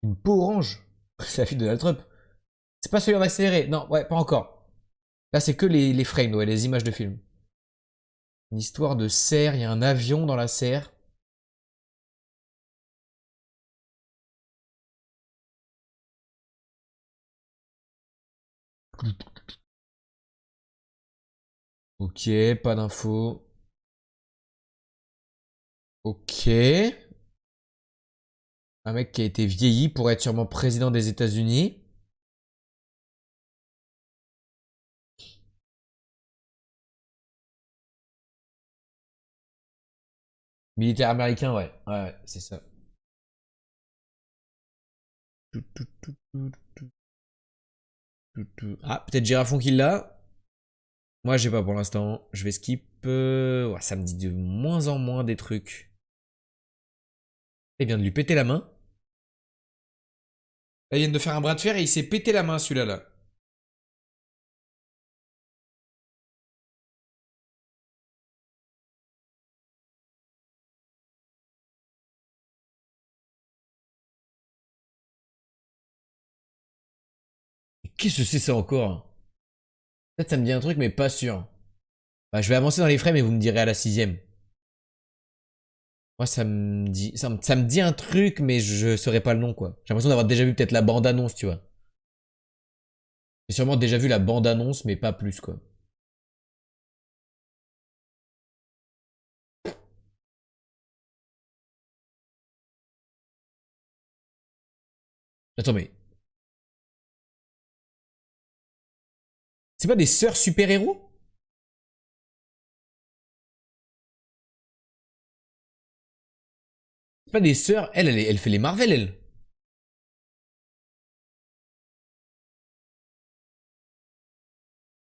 Une peau orange. C'est la fille de Donald Trump. C'est pas celui en accéléré. Non, ouais, pas encore. Là, c'est que les frames, ouais, les images de film. Une histoire de serre, il y a un avion dans la serre. Ok, pas d'infos. Ok. Un mec qui a été vieilli pour être sûrement président des États-Unis. Militaire américain, ouais. Ouais, c'est ça. Ah, peut-être Girafon qui l'a. Moi, j'ai pas pour l'instant. Je vais skip. Ouais, ça me dit de moins en moins des trucs. Il vient de lui péter la main. Là, il vient de faire un bras de fer et il s'est pété la main, celui-là, là. Qu'est-ce que c'est ça encore? Peut-être ça me dit un truc, mais pas sûr. Bah, je vais avancer dans les frames et vous me direz à la 6ème. Moi, ça me dit un truc, mais je saurais pas le nom, quoi. J'ai l'impression d'avoir déjà vu peut-être la bande-annonce, tu vois. J'ai sûrement déjà vu la bande-annonce, mais pas plus, quoi. Attends, mais... C'est pas des sœurs super-héros? C'est pas des sœurs... Elle fait les Marvel, elle.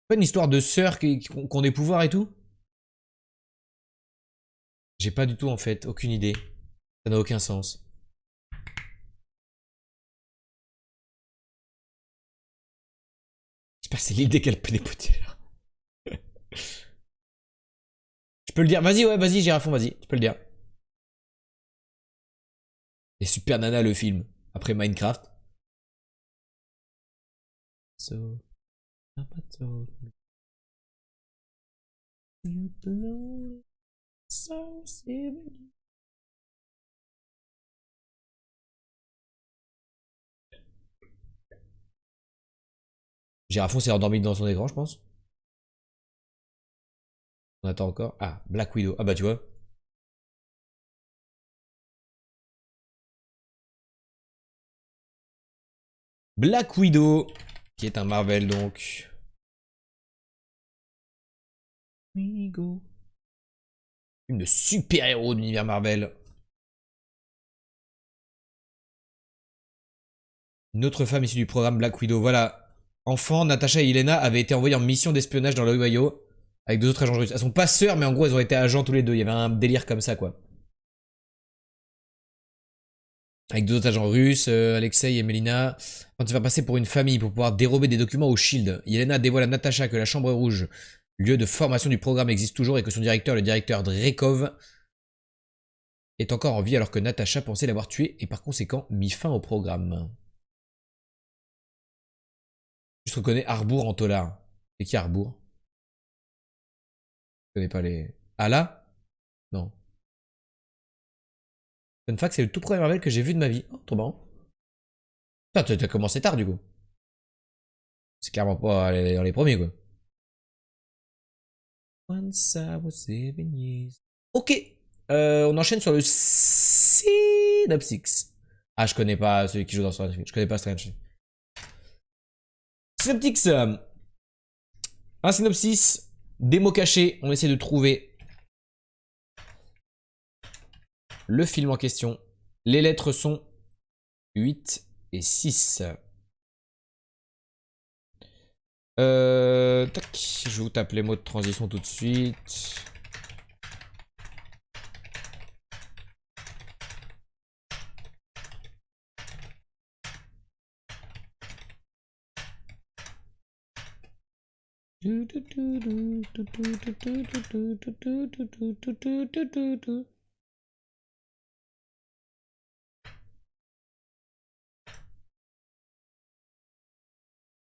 C'est pas une histoire de sœurs qui ont des pouvoirs et tout? J'ai pas du tout, en fait. Aucune idée. Ça n'a aucun sens. J'espère que c'est l'idée qu'elle peut dépoter. Je peux le dire. Vas-y, ouais, vas-y, j'irai à fond, vas-y. Tu peux le dire. Et Super Nana, le film. Après Minecraft. So... Girafon s'est endormi dans son écran, je pense. On attend encore. Ah, Black Widow. Ah bah tu vois. Black Widow, qui est un Marvel donc. Film de super-héros de l'univers Marvel. Une autre femme issue du programme Black Widow. Voilà. Enfant, Natasha et Yelena avaient été envoyées en mission d'espionnage dans l'Ohio avec deux autres agents russes. Elles sont pas sœurs, mais en gros, elles ont été agents tous les deux. Il y avait un délire comme ça, quoi. Avec deux autres agents russes, Alexei et Melina, vont se faire passer pour une famille pour pouvoir dérober des documents au Shield. Yelena dévoile à Natasha que la Chambre Rouge, lieu de formation du programme, existe toujours et que son directeur, le directeur Drekov, est encore en vie alors que Natasha pensait l'avoir tué et par conséquent mis fin au programme. Je reconnais Harbour en Tolar. C'est qui Harbour? Je connais pas les... Ah là? Non. Fun fact, c'est le tout premier Marvel que j'ai vu de ma vie. Oh, trop marrant. Putain, t'as commencé tard du coup. C'est clairement pas dans les premiers quoi. Once I was 7 years. Ok. On enchaîne sur le Synopsix. Ah, je connais pas celui qui joue dans Stranger Things. Je connais pas Stranger Things. Synopsix. Un synopsis. Des mots cachés. On essaie de trouver le film en question. Les lettres sont 8 et 6. Tac, je vous tape les mots de transition tout de suite.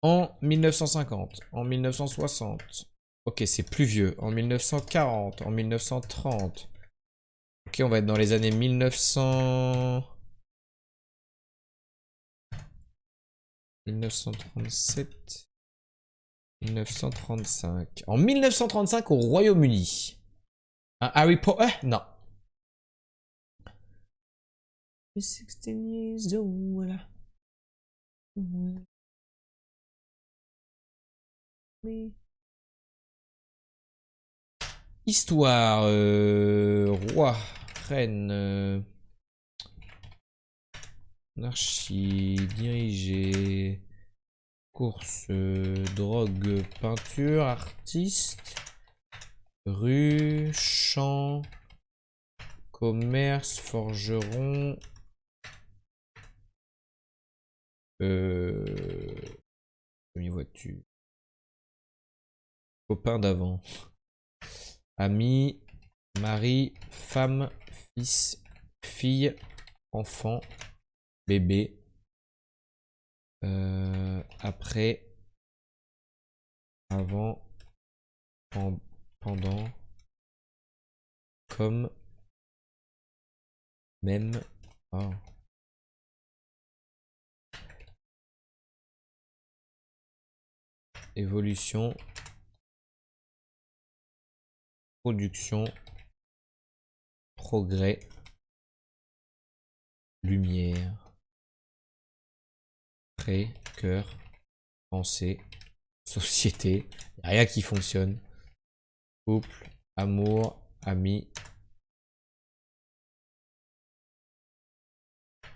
En 1950, en 1960. Ok, c'est plus vieux. En 1940, en 1930. Ok, on va être dans les années 1900... 1937... 1935. En 1935 au Royaume-Uni. Un Harry Potter? Non. 16 years old. Histoire. Roi. Reine. Anarchie. Dirigé. Course. Drogue. Peinture. Artiste. Rue. Champ. Commerce. Forgeron. Demi-voiture. Copain d'avant. Ami. Mari. Femme. Fils. Fille. Enfant. Bébé. Après. Avant. Pendant. Comme. Même. Oh. Évolution. Production. Progrès. Lumière. Prêt. Cœur. Pensée. Société. Y a rien qui fonctionne. Couple. Amour. Ami.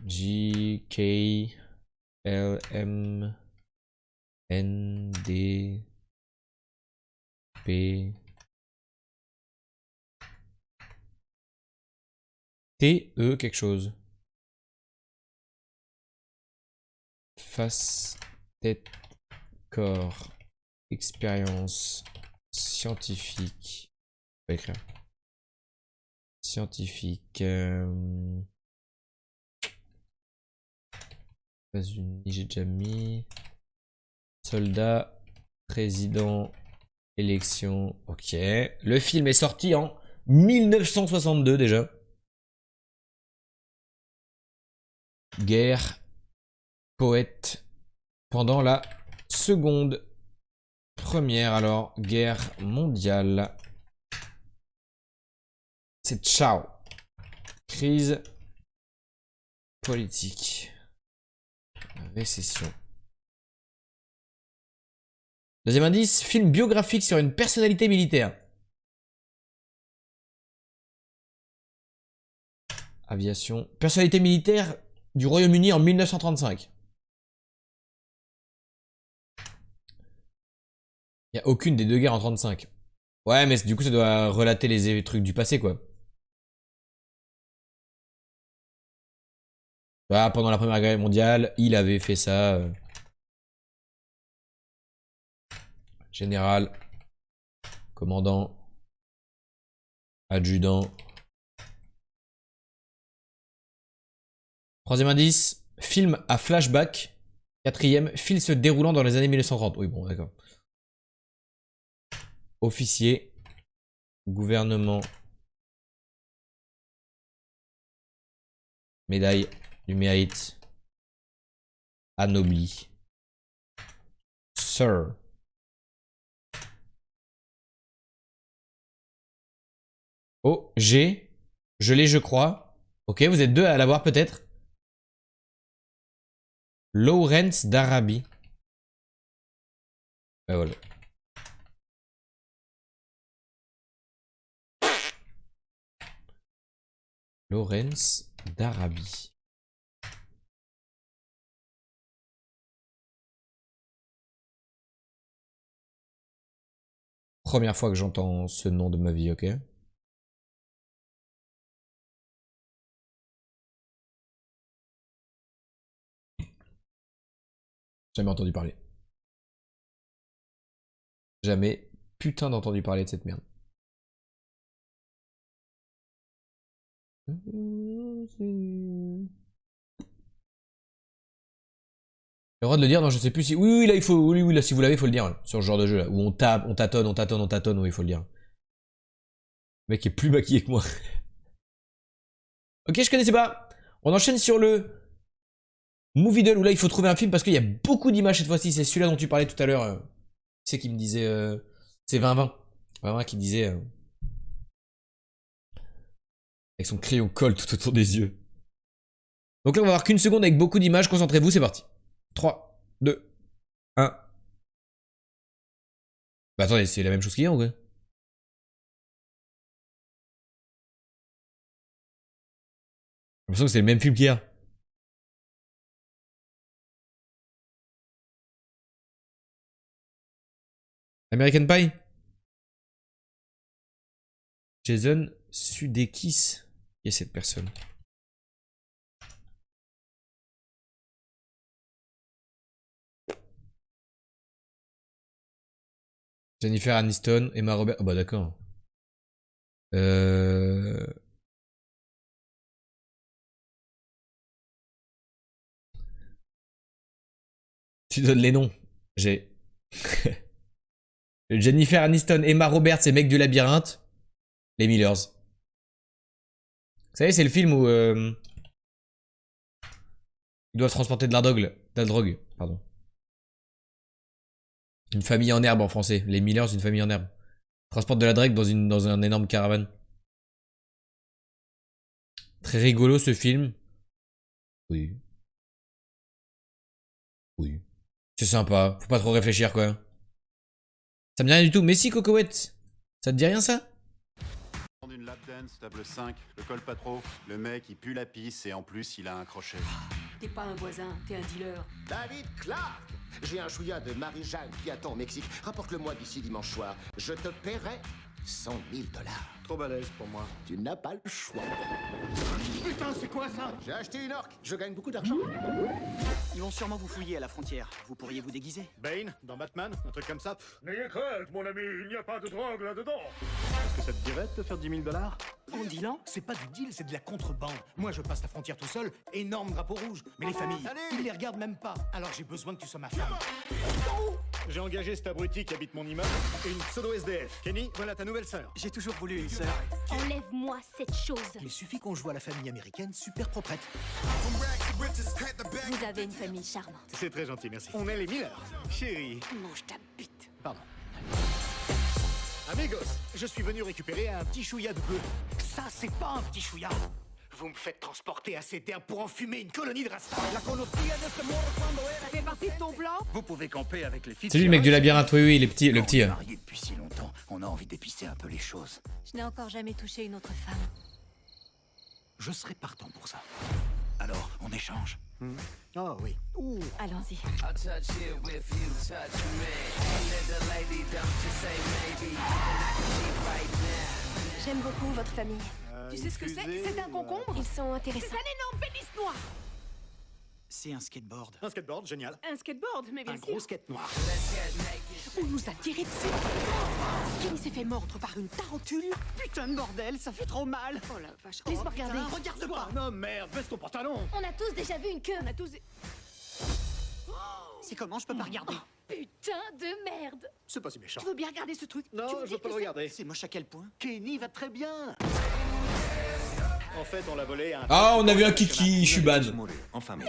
J. K. L. M. N. D. P. T. E. Quelque chose. Face. Tête. Corps. Expérience. Scientifique. On va écrire. Scientifique. États-Unis, j'ai déjà mis. Soldat. Président. Élection. Ok. Le film est sorti en 1962 déjà. Guerre. Poète. Pendant la seconde. Première alors. Guerre mondiale. C'est ciao. Crise. Politique. Récession. Deuxième indice, film biographique sur une personnalité militaire. Aviation. Personnalité militaire du Royaume-Uni en 1935. Il n'y a aucune des deux guerres en 35. Ouais, mais du coup, ça doit relater les trucs du passé, quoi. Bah, pendant la Première Guerre mondiale, il avait fait ça. Général. Commandant. Adjudant. Troisième indice, film à flashback. Quatrième, film se déroulant dans les années 1930. Oui, bon, d'accord. Officier. Gouvernement. Médaille du mérite. Anobli. Sir. Oh, G. Je l'ai, je crois. Ok, vous êtes deux à l'avoir peut-être. Lawrence d'Arabie. Ben voilà. Lawrence d'Arabie. Première fois que j'entends ce nom de ma vie, ok? Jamais entendu parler. Jamais putain d'entendu parler de cette merde. Le droit de le dire, non, je sais plus si. Oui, oui, là, il faut. Oui, oui, là, si vous l'avez, il faut le dire. Là, sur ce genre de jeu, là. Où on tape, on tâtonne, on tâtonne, on tâtonne, oui, il faut le dire. Le mec est plus maquillé que moi. Ok, je connaissais pas. On enchaîne sur le Moviedle, où là, il faut trouver un film parce qu'il y a beaucoup d'images cette fois-ci. C'est celui-là dont tu parlais tout à l'heure. Tu sais qui me disait. C'est 2020. 2020 qui disait. Avec son crayon colle tout autour des yeux. Donc là, on va avoir qu'une seconde avec beaucoup d'images. Concentrez-vous, c'est parti. 3, 2, 1. Bah attendez, c'est la même chose qu'hier ou quoi? J'ai l'impression que c'est le même film qu'hier. American Pie? Jason Sudeikis. Qui est cette personne? Jennifer Aniston, Emma Roberts. Ah bah d'accord. Tu donnes les noms. J'ai. Jennifer Aniston, Emma Roberts et mec du labyrinthe. Les Millers. Vous savez, c'est le film où ils doivent transporter de la drogue. Pardon. Une famille en herbe en français. Les Millers, une famille en herbe. Transportent de la drogue dans un énorme caravane. Très rigolo ce film. Oui. Oui. C'est sympa. Faut pas trop réfléchir quoi. Ça me dit rien du tout. Mais si, Cocoette. Ça te dit rien ça? Une lap dance, table 5, le colle pas trop, le mec il pue la pisse et en plus il a un crochet. T'es pas un voisin, t'es un dealer. David Clark! J'ai un chouïa de Marie-Jeanne qui attend au Mexique. Rapporte-le-moi d'ici dimanche soir. Je te paierai 100 000 $. Trop balèze pour moi. Tu n'as pas le choix. Putain, c'est quoi ça? J'ai acheté une orque. Je gagne beaucoup d'argent. Ils vont sûrement vous fouiller à la frontière. Vous pourriez vous déguiser. Bane, dans Batman, un truc comme ça. N'ayez crainte, mon ami, il n'y a pas de drogue là-dedans. Est-ce que ça te dirait de te faire 10 000 $? En dealant, C'est pas du deal, c'est de la contrebande. Moi, je passe la frontière tout seul, énorme drapeau rouge. Mais les familles, ils les regardent même pas. Alors j'ai besoin que tu sois ma femme. J'ai engagé cet abruti qui habite mon immeuble et une pseudo SDF. Kenny, voilà ta nouvelle sœur. j'ai toujours voulu une sœur. Enlève-moi cette chose. Il suffit qu'on joue à la famille américaine super proprette. Vous avez une famille charmante. C'est très gentil, merci. On est les Miller. Chérie. Mange ta bite. Pardon. Amigos, je suis venu récupérer un petit chouïa de bleu. Ça, c'est pas un petit chouïa. Vous me faites transporter à ces terres pour enfumer une colonie de rasta. La conocía de ce monde cuando era. Fais partie de ton plan? Vous pouvez camper avec les filles. C'est lui le mec du labyrinthe, oui, oui, le petit. Mariés depuis si longtemps, on a envie d'épicer un peu les choses. Je n'ai encore jamais touché une autre femme. Je serais partant pour ça. Alors, on échange. Oh oui. Allons-y. J'aime beaucoup votre famille. Tu sais ce que c'est? Excusez, C'est un concombre? Ils sont intéressants. énorme pénis noir. C'est un skateboard. Un skateboard, génial. Un skateboard, mais bien Un sûr. gros skate noir. On nous a tiré dessus. Kenny s'est fait mordre par une tarentule. Putain de bordel, ça fait trop mal. Oh la vache. Laisse-moi regarder. Regarde pas. Non, merde, baisse ton pantalon. On a tous déjà vu une queue. On a tous... C'est comment? Je peux pas regarder. Putain de merde. C'est pas si méchant. Tu veux bien regarder ce truc? Tu Non, me je dis veux pas que le regarder. C'est moche à quel point? Kenny va très bien. En fait, on l'a volé à un... Ah, on a vu un kiki, je suis ban. En famille.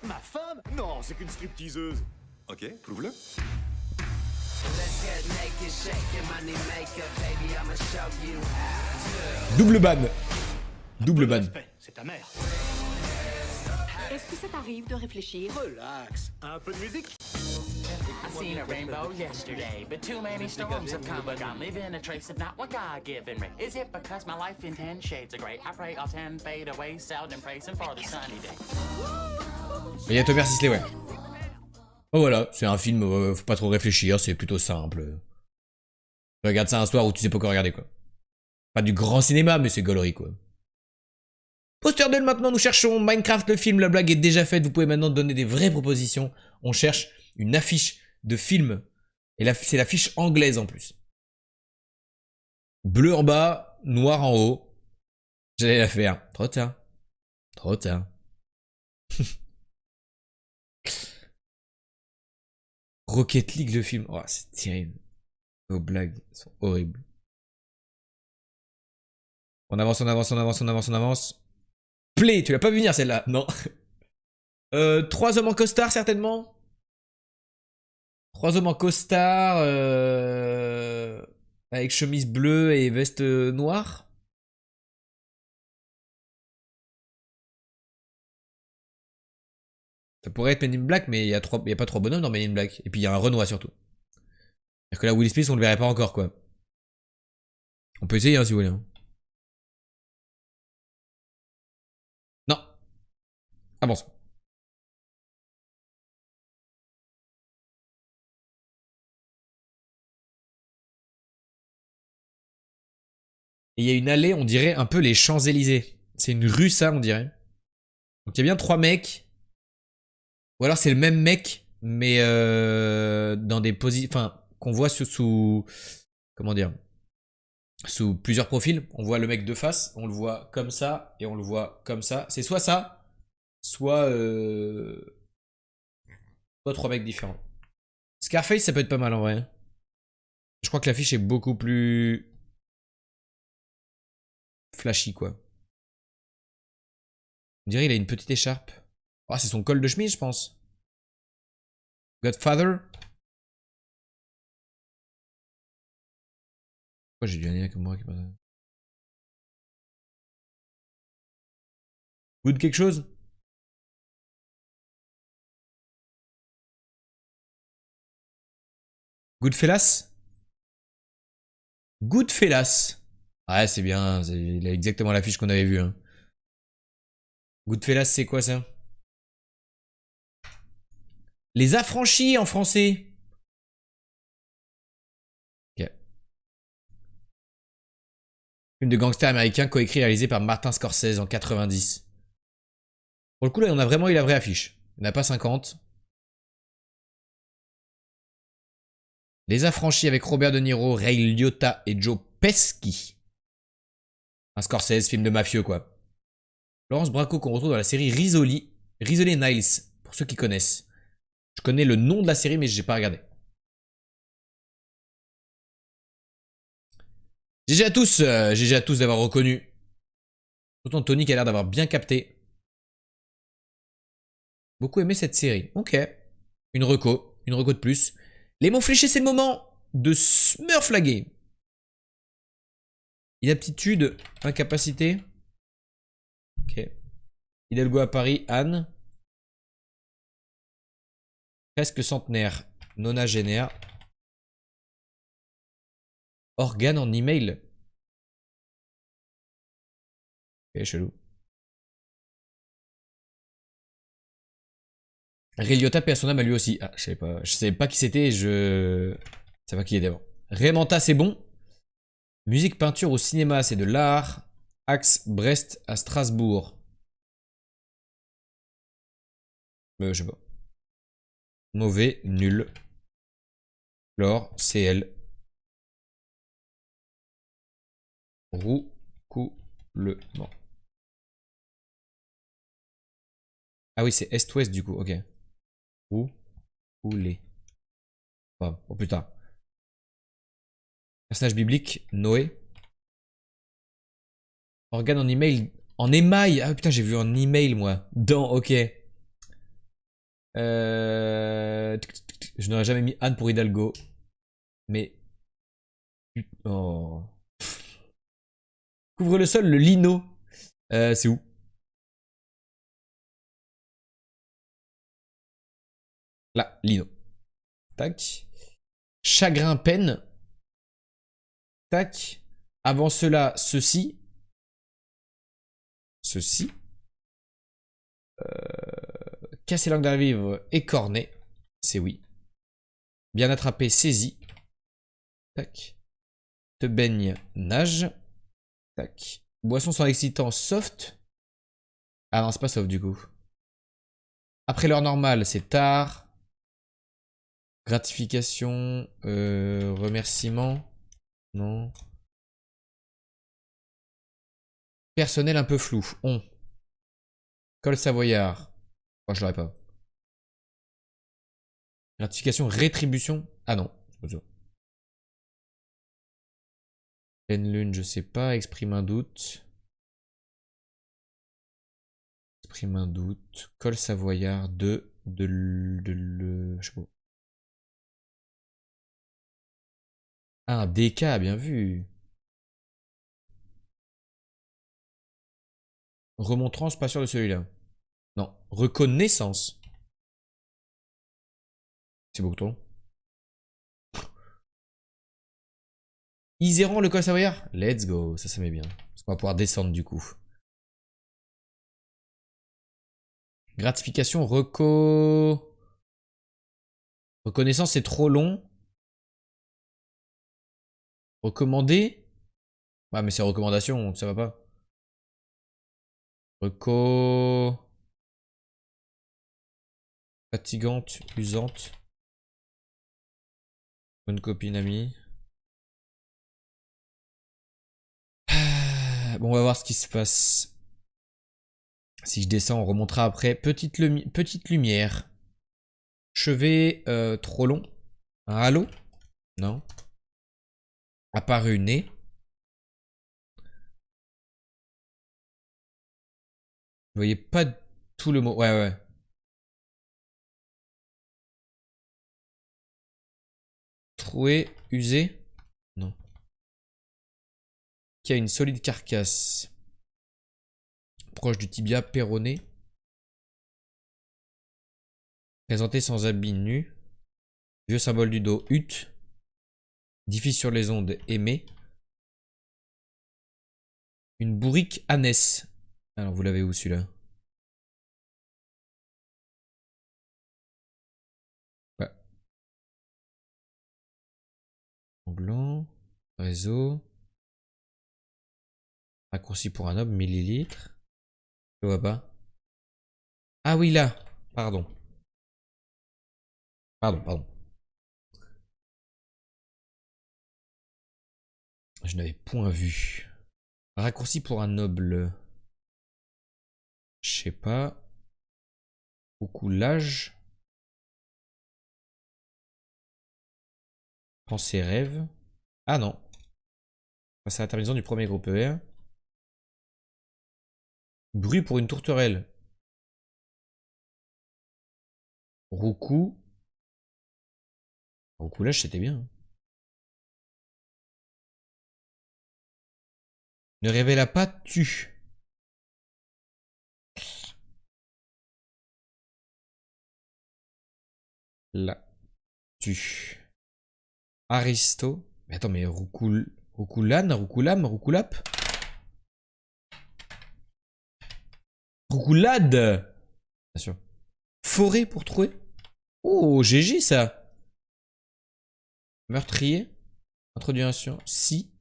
Ma femme? Non, c'est qu'une stripteaseuse. Ok, prouve-le. Double ban. Double ban. Respect, c'est ta mère. Est-ce que ça t'arrive de réfléchir? Relax. Un peu de musique. I seen a rainbow yesterday, but too many storms have come and gone, leaving a trace of not what God given me. Is it because my life in 10 shades of grey? I pray all 10 fade away, seldom praising for the sunny day. Il y a Thomas Sisley, ouais. Oh voilà, c'est un film, faut pas trop réfléchir, c'est plutôt simple. Tu regardes ça un soir où tu sais pas quoi regarder, quoi. Pas du grand cinéma, mais c'est gaulerie, quoi. Poster 2, maintenant nous cherchons Minecraft le film, la blague est déjà faite, vous pouvez maintenant donner des vraies propositions. On cherche une affiche de film. Et c'est l'affiche anglaise en plus. Bleu en bas, noir en haut. J'allais la faire. Trop tard. Trop tard. Rocket League le film. Oh, c'est terrible. Vos blagues sont horribles. On avance, on avance, on avance, on avance, on avance. Play, tu l'as pas vu venir celle-là, non. 3 hommes en costard certainement. 3 hommes en costard avec chemise bleue et veste noire. Ça pourrait être Men in Black, mais il y a pas 3 bonhommes dans Men in Black. Et puis il y a un Renoir surtout. C'est-à-dire que là, Will Smith, on le verrait pas encore, quoi. On peut essayer, hein, si vous voulez. Hein. Non. Avance. Et il y a une allée, on dirait un peu les Champs-Élysées. C'est une rue, ça, on dirait. Donc il y a bien 3 mecs. Ou alors c'est le même mec, mais dans des positions... Enfin, qu'on voit sous... Comment dire? Sous plusieurs profils. On voit le mec de face, on le voit comme ça, et on le voit comme ça. C'est soit ça, soit... Soit 3 mecs différents. Scarface, ça peut être pas mal en vrai. Je crois que l'affiche est beaucoup plus... flashy, quoi. On dirait qu'il a une petite écharpe. Ah, c'est son col de chemise, je pense. Godfather. Pourquoi j'ai du anime comme moi qui passe. Good quelque chose? Goodfellas? Goodfellas. Ouais, c'est bien. Il a exactement l'affiche qu'on avait vue. Hein. Goodfellas, c'est quoi ça? Les affranchis en français. Ok. Film de gangster américain coécrit et réalisé par Martin Scorsese en 90. Pour le coup, là, on a vraiment eu la vraie affiche. Il n'y en a pas 50. Les affranchis avec Robert De Niro, Ray Liotta et Joe Pesci. Un Scorsese, film de mafieux, quoi. Laurence Bracco qu'on retrouve dans la série Rizzoli. Rizzoli et Niles, pour ceux qui connaissent. Je connais le nom de la série, mais j'ai pas regardé. GG à tous d'avoir reconnu. Autant Tony qui a l'air d'avoir bien capté. Beaucoup aimé cette série. Ok. Une reco de plus. Les mots fléchés, c'est le moment de smurflaguer. Inaptitude, incapacité. Ok. Hidalgo à Paris, Anne. Presque centenaire, nonagénaire. Organe en email. Ok, chelou. Ray Liotta paie à son âme à lui aussi. Ah, je savais pas qui c'était, je sais pas qui il était avant. Raymanta, c'est bon. Musique, peinture au cinéma, c'est de l'art. Axe, Brest à Strasbourg. Je sais pas. Mauvais, nul. Laure, CL. Roucoulement. Ah oui, c'est Est-Ouest du coup, ok. Rouler. Oh putain. Personnage biblique, Noé. Organe en email. En émail. Ah putain, j'ai vu en email moi. Dans, ok. Je n'aurais jamais mis Anne pour Hidalgo. Mais. Oh. Couvre le sol, le lino. C'est où? Là, lino. Tac. Chagrin, peine. Tac. Avant cela, ceci. Ceci. Casser l'angle d'un vivre, écorné. C'est oui. Bien attrapé, saisi. Tac. Te baigne, nage. Tac. Boisson sans excitant, soft. Ah non, c'est pas soft du coup. Après l'heure normale, c'est tard. Gratification. Remerciement. Non. Personnel un peu flou. On. Col Savoyard. Oh, je l'aurais pas. Gratification, rétribution. Ah non. C'est pas ça. Pleine lune, je sais pas. Exprime un doute. Exprime un doute. Col Savoyard de je sais pas. Ah, un DK, bien vu. Remontrance, pas sûr de celui-là. Non. Reconnaissance. C'est beaucoup trop long. Iséran, le col Savoyard. Let's go. Ça met bien. Parce qu'on va pouvoir descendre du coup. Gratification, reconnaissance, c'est trop long. Recommandé. Ah, mais c'est recommandation, ça va pas. Fatigante, usante. Bonne copine, amie. Bon, on va voir ce qui se passe. Si je descends, on remontera après. Petite lumière. Chevet trop long. Un halo? Non. Apparu nez. Vous voyez pas tout le mot. Ouais, ouais. Troué, usé. Non. Qui a une solide carcasse. Proche du tibia péroné. Présenté sans habit nu. Vieux symbole du dos, hutte. Diffuse sur les ondes, aimé. Une bourrique ânesse. Alors vous l'avez où celui-là? Ouais. Anglant. Réseau. Raccourci pour un homme, millilitres. Je vois pas. Ah oui là. Pardon. Pardon. Je n'avais point vu. Raccourci pour un noble. Je sais pas. Beaucoup l'âge. Pensée rêve. Ah non. C'est la terminaison du premier groupe ER. Bruit pour une tourterelle. Roucou. Roucoulage, c'était bien. Ne révéla pas tu. Là. Tu. Aristo. Mais attends, mais Roucoulane, Roucoulam, Roucoulap. Roucoulade. Bien sûr. Forêt pour trouver. Oh, GG ça. Meurtrier. Introduction. Si.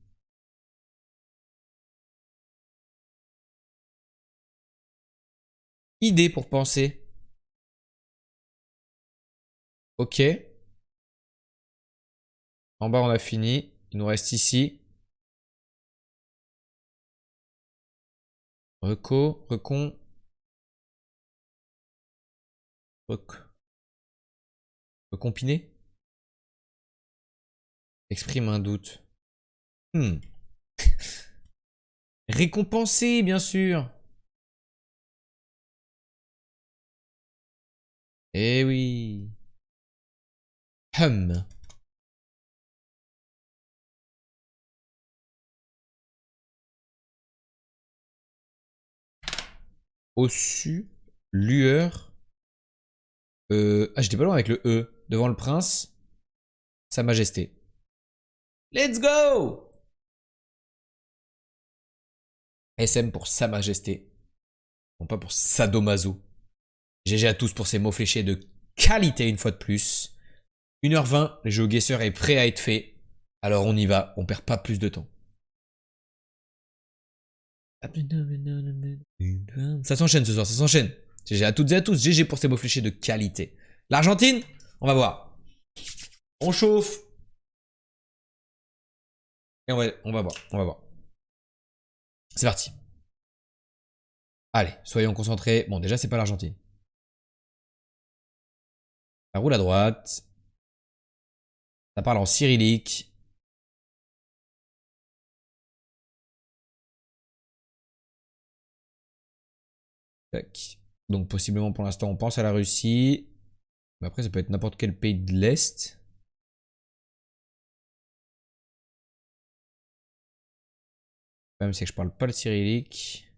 Idée pour penser. Ok. En bas, on a fini. Il nous reste ici. Recon. Recompiné. Exprime un doute. Récompenser, bien sûr. Eh oui. Au-dessus. Lueur. Ah, j'étais pas loin avec le E. Devant le prince. Sa majesté. Let's go! SM pour Sa Majesté. Non pas pour Sadomaso. GG à tous pour ces mots fléchés de qualité une fois de plus. 1h20, le jeu Guesseur est prêt à être fait. Alors on y va, on perd pas plus de temps. Ça s'enchaîne ce soir, ça s'enchaîne. GG à toutes et à tous, GG pour ces mots fléchés de qualité. L'Argentine, on va voir. On chauffe. Et on va voir, on va voir. C'est parti. Allez, soyons concentrés. Bon, déjà, c'est pas l'Argentine. Ça roule à droite. Ça parle en cyrillique. Tac. Donc, possiblement, pour l'instant, on pense à la Russie. Mais après, ça peut être n'importe quel pays de l'Est. Le problème, c'est que je parle pas le cyrillique.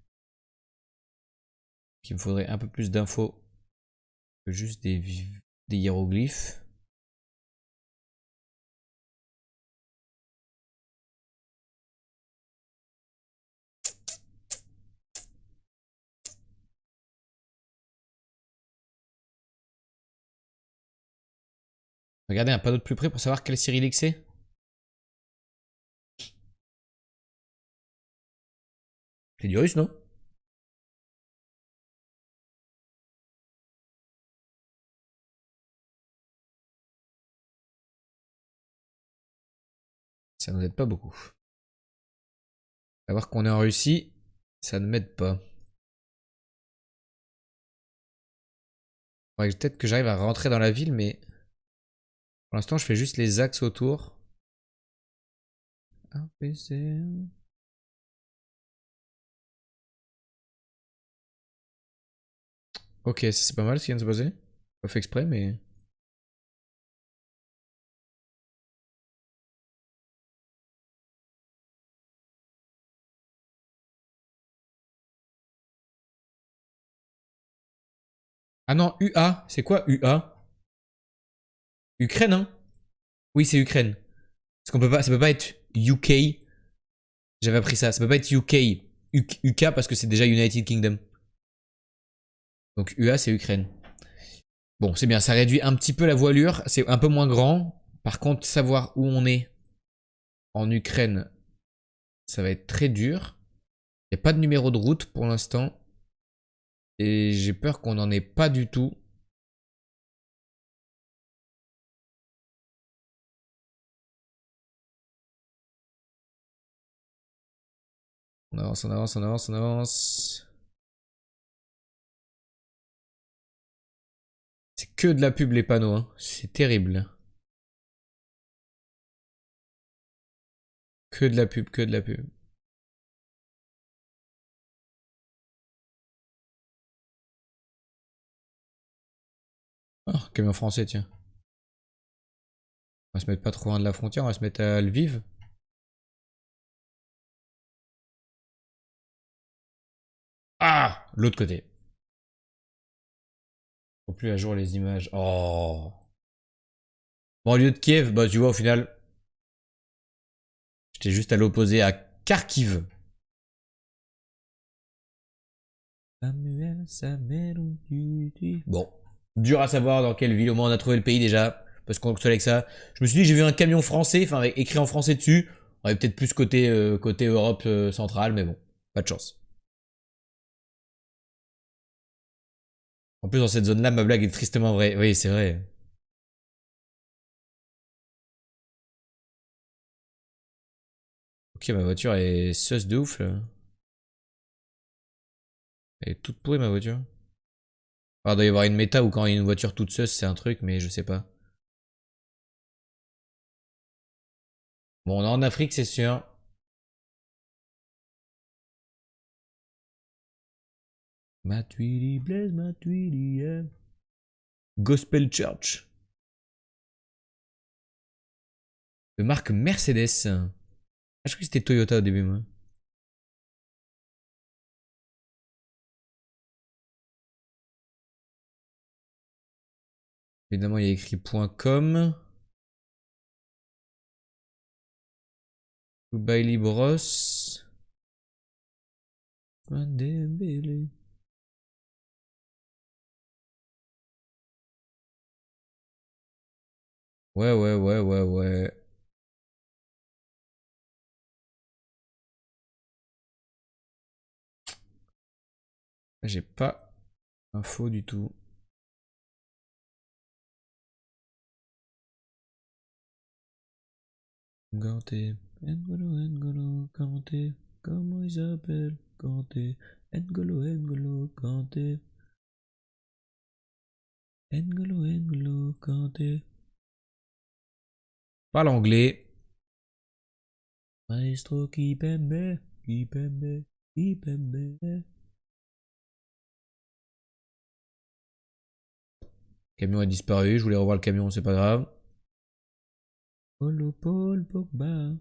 Il me faudrait un peu plus d'infos que juste des hiéroglyphes. Regardez un panneau de plus près pour savoir quel cyrillique c'est. C'est du russe, non? Ça nous aide pas beaucoup. Savoir qu'on est en Russie, ça ne m'aide pas. Faudrait peut-être que j'arrive à rentrer dans la ville, mais pour l'instant, je fais juste les axes autour. Ok, ça c'est pas mal ce qui vient de se passer. Pas fait exprès, mais... Ah non, UA. C'est quoi UA? Ukraine, hein? Oui, c'est Ukraine. Parce qu'on peut pas... Ça peut pas être UK. J'avais appris ça. Ça peut pas être UK. UK parce que c'est déjà United Kingdom. Donc UA, c'est Ukraine. Bon, c'est bien. Ça réduit un petit peu la voilure. C'est un peu moins grand. Par contre, savoir où on est en Ukraine, ça va être très dur. Il n'y a pas de numéro de route pour l'instant. Et j'ai peur qu'on n'en ait pas du tout. On avance, on avance, on avance, on avance. C'est que de la pub les panneaux, hein. C'est terrible. Que de la pub, que de la pub. Oh, camion français, tiens. On va se mettre pas trop loin de la frontière, on va se mettre à Lviv. Ah, l'autre côté. Au plus à jour les images. Oh. Bon, au lieu de Kiev, bah tu vois, au final, j'étais juste à l'opposé à Kharkiv. Bon, dur à savoir dans quelle ville. Au moins, on a trouvé le pays déjà. Parce qu'on console avec ça. Je me suis dit que j'ai vu un camion français, enfin, avec écrit en français dessus. On avait peut-être plus côté, côté Europe centrale, mais bon, pas de chance. En plus, dans cette zone-là, ma blague est tristement vraie. Oui, c'est vrai. Ok, ma voiture est sus de ouf, là. Elle est toute pourrie, ma voiture. Alors, il doit y avoir une méta où quand il y a une voiture toute sus, c'est un truc, mais je sais pas. Bon, on est en Afrique, c'est sûr. Matuidi, Blaise Matuidi, yeah. Gospel Church. De marque Mercedes. Ah, je crois que c'était Toyota au début, moi. Évidemment, il y a écrit .com. Dubaï Bros. Ouais, ouais, ouais, ouais, ouais. J'ai pas info du tout. Ganté, N'Golo, Kanté, comment il s'appelle? Kanté, N'Golo, Kanté. N'Golo, Kanté. Parle anglais. Maestro Kipembe, Kipembe, Kipembe. Camion a disparu, je voulais revoir le camion, c'est pas grave. Polo, Paul, Pogba,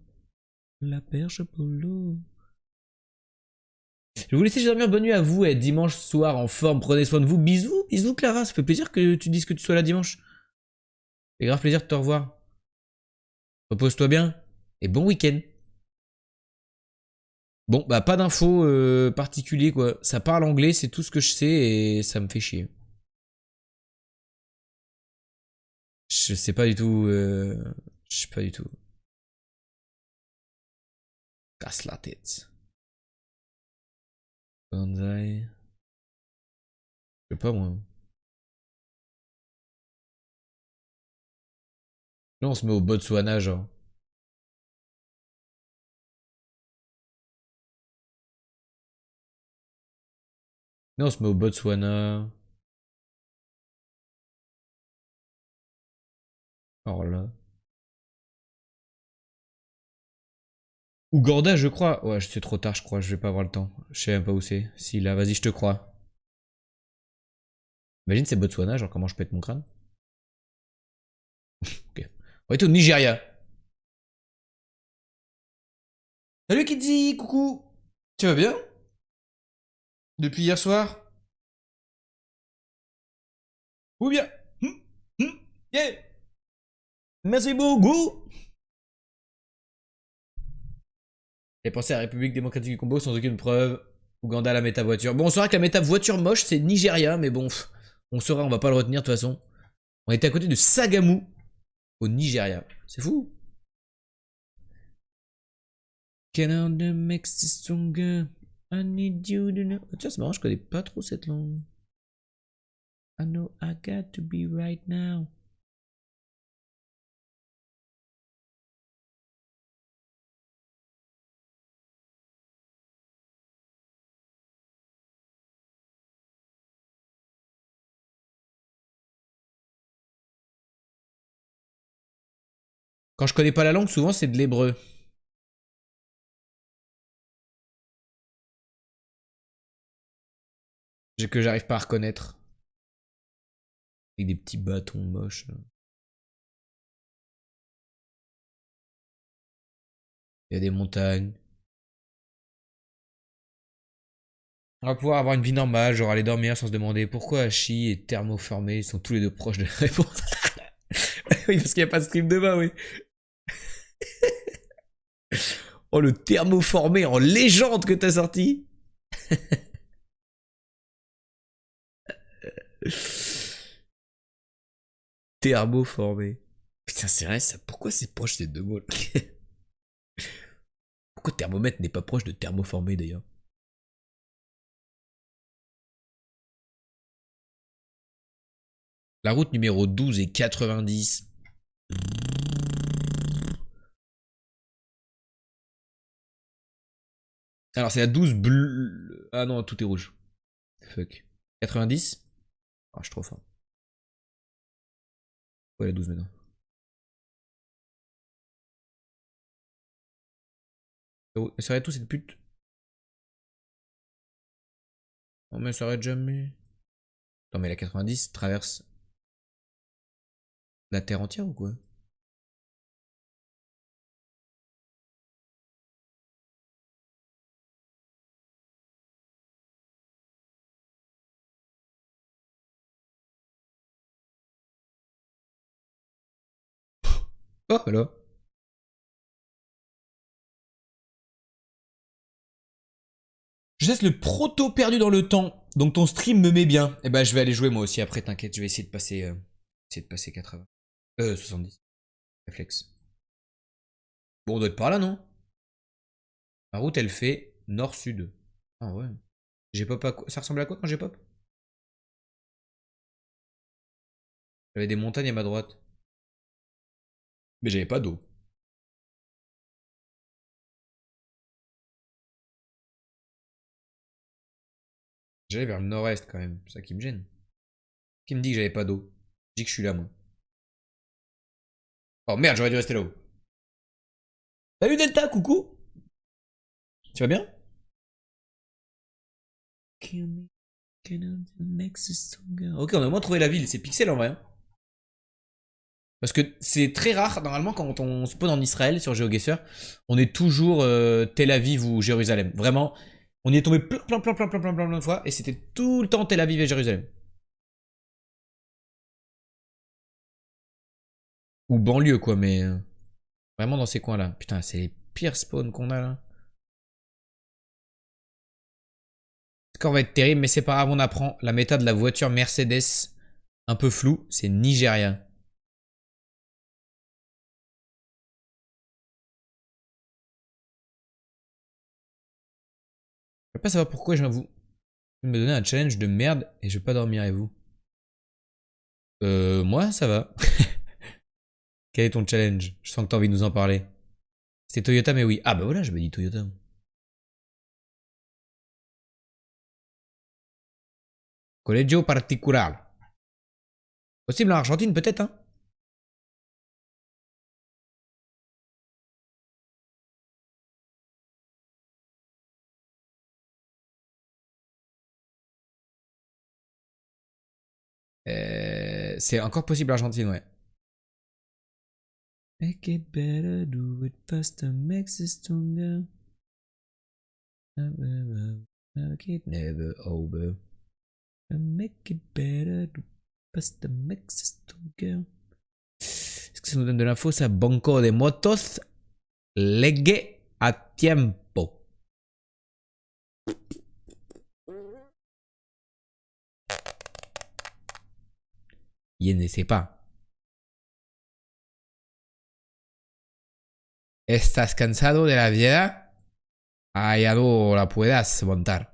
la perche Polo. Je vais vous laisser dormir, bonne nuit à vous, et dimanche soir en forme, prenez soin de vous. Bisous, bisous Clara, ça fait plaisir que tu dises que tu sois là dimanche. C'est grave plaisir de te revoir. Repose-toi bien, et bon week-end. Bon, bah pas d'infos particuliers quoi. Ça parle anglais, c'est tout ce que je sais, et ça me fait chier. Je sais pas du tout. Je sais pas du tout. Casse la tête. Banzai. Je sais pas moi. Là on se met au Botswana genre. Là on se met au Botswana. Alors là. Ouganda je crois. Ouais c'est trop tard je crois, je vais pas avoir le temps. Je sais même pas où c'est. Si là, vas-y je te crois. Imagine c'est Botswana, genre comment je pète mon crâne. Ok. On est au Nigeria. Salut Kidzi, coucou. Tu vas bien? Depuis hier soir? Ou bien? Yeah. Merci beaucoup. J'ai pensé à la République démocratique du Congo sans aucune preuve. Ouganda la méta voiture. Bon on saura que la méta voiture moche c'est Nigeria, mais bon, on saura, on va pas le retenir de toute façon. On était à côté de Sagamu, au Nigeria. C'est fou. Can I make this stronger? I need you to know. Tiens, c'est marrant, je connais pas trop cette langue. I know I got to be right now. Quand je connais pas la langue, souvent c'est de l'hébreu. Que j'arrive pas à reconnaître. Avec des petits bâtons moches. Il y a des montagnes. On va pouvoir avoir une vie normale, genre aller dormir sans se demander pourquoi Hachi et Thermoformé sont tous les deux proches de la réponse. Oui, parce qu'il n'y a pas de stream demain, oui. Oh, le Thermoformé en légende que t'as sorti. Thermoformé. Putain, c'est vrai ça. Pourquoi c'est proche ces deux mots? Pourquoi thermomètre n'est pas proche de thermoformé d'ailleurs? La route numéro 12 et 90. Alors c'est la 12 bleue. Ah non, tout est rouge. Fuck. 90. Ah, je suis trop fort. Ouais, la 12 maintenant. Oh, elle s'arrête où cette pute? Non mais elle s'arrête jamais. Non mais la 90 traverse la terre entière ou quoi? Oh voilà. Je laisse le proto perdu dans le temps. Donc ton stream me met bien. Et bah je vais aller jouer moi aussi après, t'inquiète, je vais essayer de passer 80. 70. Réflexe. Bon, on doit être par là, non? La route elle fait nord-sud. Ah ouais. J'ai pop à quoi? Ça ressemble à quoi quand j'ai pop? J'avais des montagnes à ma droite. Mais j'avais pas d'eau. J'allais vers le nord-est quand même. C'est ça qui me gêne. Qui me dit que j'avais pas d'eau? Je dis que je suis là, moi. Oh merde, j'aurais dû rester là-haut. Salut Delta, coucou! Tu vas bien? Ok, on a au moins trouvé la ville. C'est Pixel en vrai. Hein. Parce que c'est très rare, normalement, quand on spawn en Israël sur GeoGuessr, on est toujours Tel Aviv ou Jérusalem. Vraiment, on y est tombé plein de fois et c'était tout le temps Tel Aviv et Jérusalem. Ou banlieue, quoi, mais vraiment dans ces coins-là. Putain, c'est les pires spawns qu'on a là. Le score va être terrible, mais c'est pas grave, on apprend. La méta de la voiture Mercedes, un peu floue, c'est nigérien. Je veux pas savoir pourquoi je vais vous me donner un challenge de merde et je vais pas dormir et vous. Moi, ça va. Quel est ton challenge? Je sens que t'as envie de nous en parler. C'était Toyota, mais oui. Ah bah voilà, je me dis Toyota. Colegio particular. Possible en Argentine, peut-être, hein? C'est encore possible en Argentine, ouais. Make it better, do it faster, makes it stronger. Make it never over. Make it better, do it faster, makes it stronger. Est-ce que ça nous donne de l'info, ça? Banco de motos, legue a tiempo. Je ne sais pas. ¿Estás cansado de la vida? Ya no la puedas montar.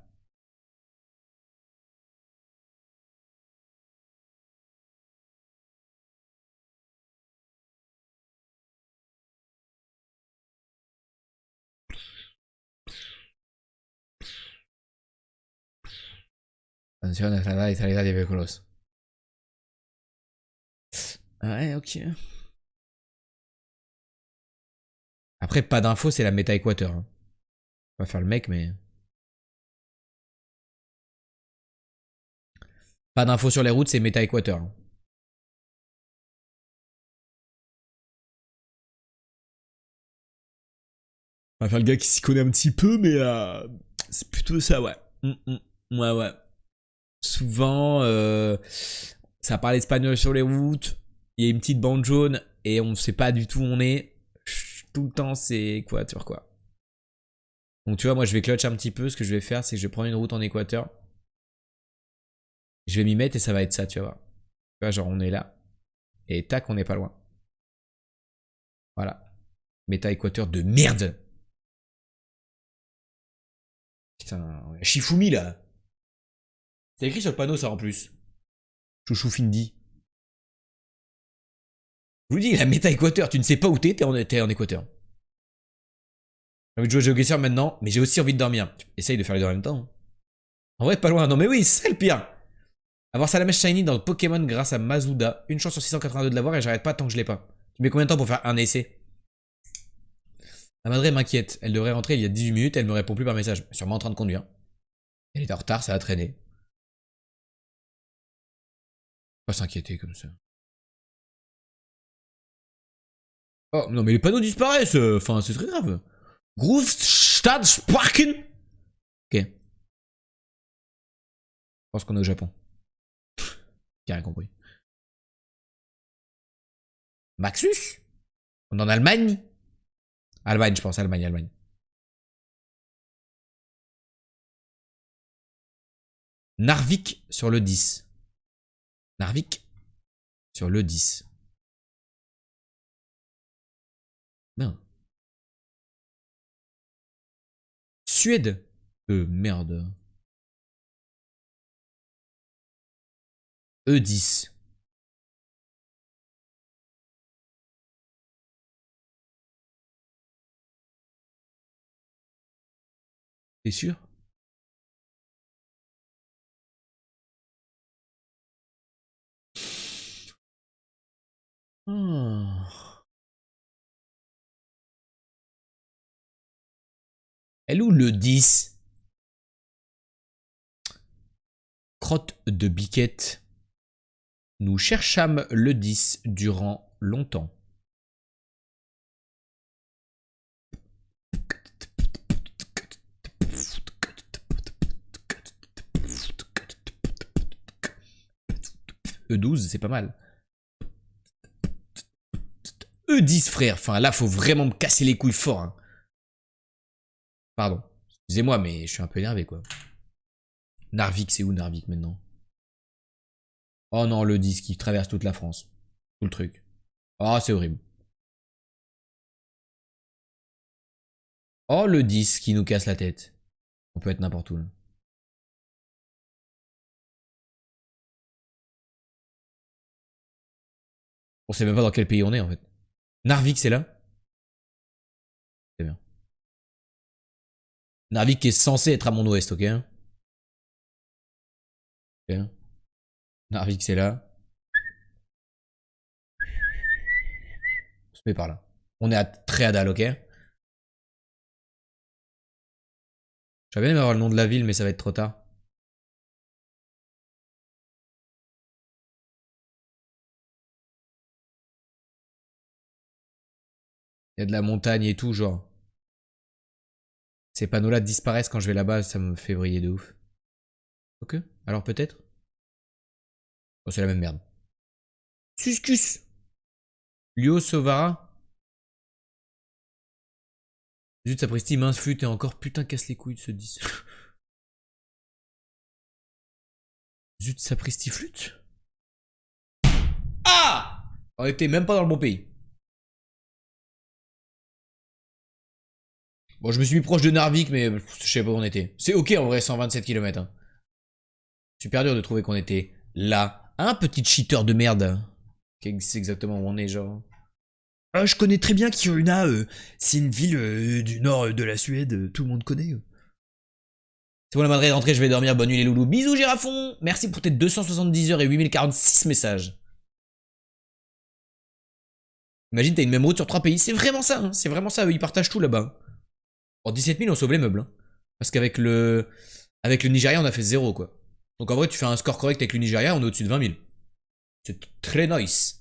Atención, entrada y salida de vehículos. Ouais, ok. Après, pas d'infos, c'est la méta équateur. Hein. On va faire le mec, mais... Pas d'infos sur les routes, c'est méta équateur. Hein. On va faire le gars qui s'y connaît un petit peu, mais c'est plutôt ça, ouais. Ouais, ouais. Souvent, ça parle espagnol sur les routes. Il y a une petite bande jaune et on sait pas du tout où on est. Tout le temps, c'est équateur, quoi. Donc, tu vois, moi, je vais clutch un petit peu. Ce que je vais faire, c'est que je vais prendre une route en équateur. Je vais m'y mettre et ça va être ça, tu vois. Tu vois, genre, on est là. Et tac, on n'est pas loin. Voilà. Méta équateur de merde. Putain, Shifumi, là. C'est écrit sur le panneau, ça, en plus. Chouchou Findi. Je vous dis, la méta équateur, tu ne sais pas où t'es en équateur. J'ai envie de jouer à GeoGuessr maintenant, mais j'ai aussi envie de dormir. Essaye de faire les deux en même temps. Hein. En vrai, pas loin. Non, mais oui, c'est le pire. Avoir Salamèche Shiny dans le Pokémon grâce à Mazuda. Une chance sur 682 de l'avoir et j'arrête pas tant que je l'ai pas. Tu mets combien de temps pour faire un essai? La madré m'inquiète. Elle devrait rentrer il y a 18 minutes, elle me répond plus par message. Sûrement en train de conduire. Elle est en retard, ça a traîné. Pas s'inquiéter comme ça. Oh, non, mais les panneaux disparaissent. Enfin, c'est très grave. Großstadtsparken. Ok. Je pense qu'on est au Japon. J'ai rien compris. Maxus? On est en Allemagne? Allemagne, je pense. Allemagne. Narvik sur le 10. Narvik sur le 10. Ben. Suède. Merde. E10. T'es sûr? Elle est où le 10? Crotte de biquette. Nous cherchâmes le 10 durant longtemps. E12, c'est pas mal. E10, frère. Enfin, là, faut vraiment me casser les couilles fort. Hein. Pardon. Excusez-moi, mais je suis un peu énervé, quoi. Narvik, c'est où Narvik, maintenant? Oh non, le 10 qui traverse toute la France. Tout le truc. Oh, c'est horrible. Oh, le 10 qui nous casse la tête. On peut être n'importe où, là. On sait même pas dans quel pays on est, en fait. Narvik, c'est là? C'est bien. Narvik qui est censé être à mon ouest, ok? Ok. Narvik, c'est là. On se met par là. On est à Tréadal, ok? J'aurais bien aimé avoir le nom de la ville, mais ça va être trop tard. Il y a de la montagne et tout, genre. Ces panneaux-là disparaissent quand je vais là-bas, ça me fait vriller de ouf. Ok, alors peut-être. Oh, c'est la même merde. Suscus. Lio Sovara. Zut, sapristi, mince flûte et encore putain casse les couilles de ce 10. Zut, sapristi flûte. Ah! On était même pas dans le bon pays. Bon, je me suis mis proche de Narvik, mais je sais pas où on était. C'est ok en vrai, 127 km. Hein. Super dur de trouver qu'on était là. Un petit cheater de merde. C'est exactement où on est, genre. Ah, je connais très bien Kiruna, c'est une ville du nord de la Suède, tout le monde connaît. C'est bon, la madrée est rentrée, je vais dormir. Bonne nuit les loulous. Bisous Girafon. Merci pour tes 270 heures et 8046 messages. Imagine, t'as une même route sur 3 pays. C'est vraiment ça, hein. C'est vraiment ça. Eux, ils partagent tout là-bas. En 17 000, on sauve les meubles. Hein. Parce qu'avec le Nigeria, on a fait 0, quoi. Donc en vrai, tu fais un score correct avec le Nigeria, on est au-dessus de 20 000. C'est très nice.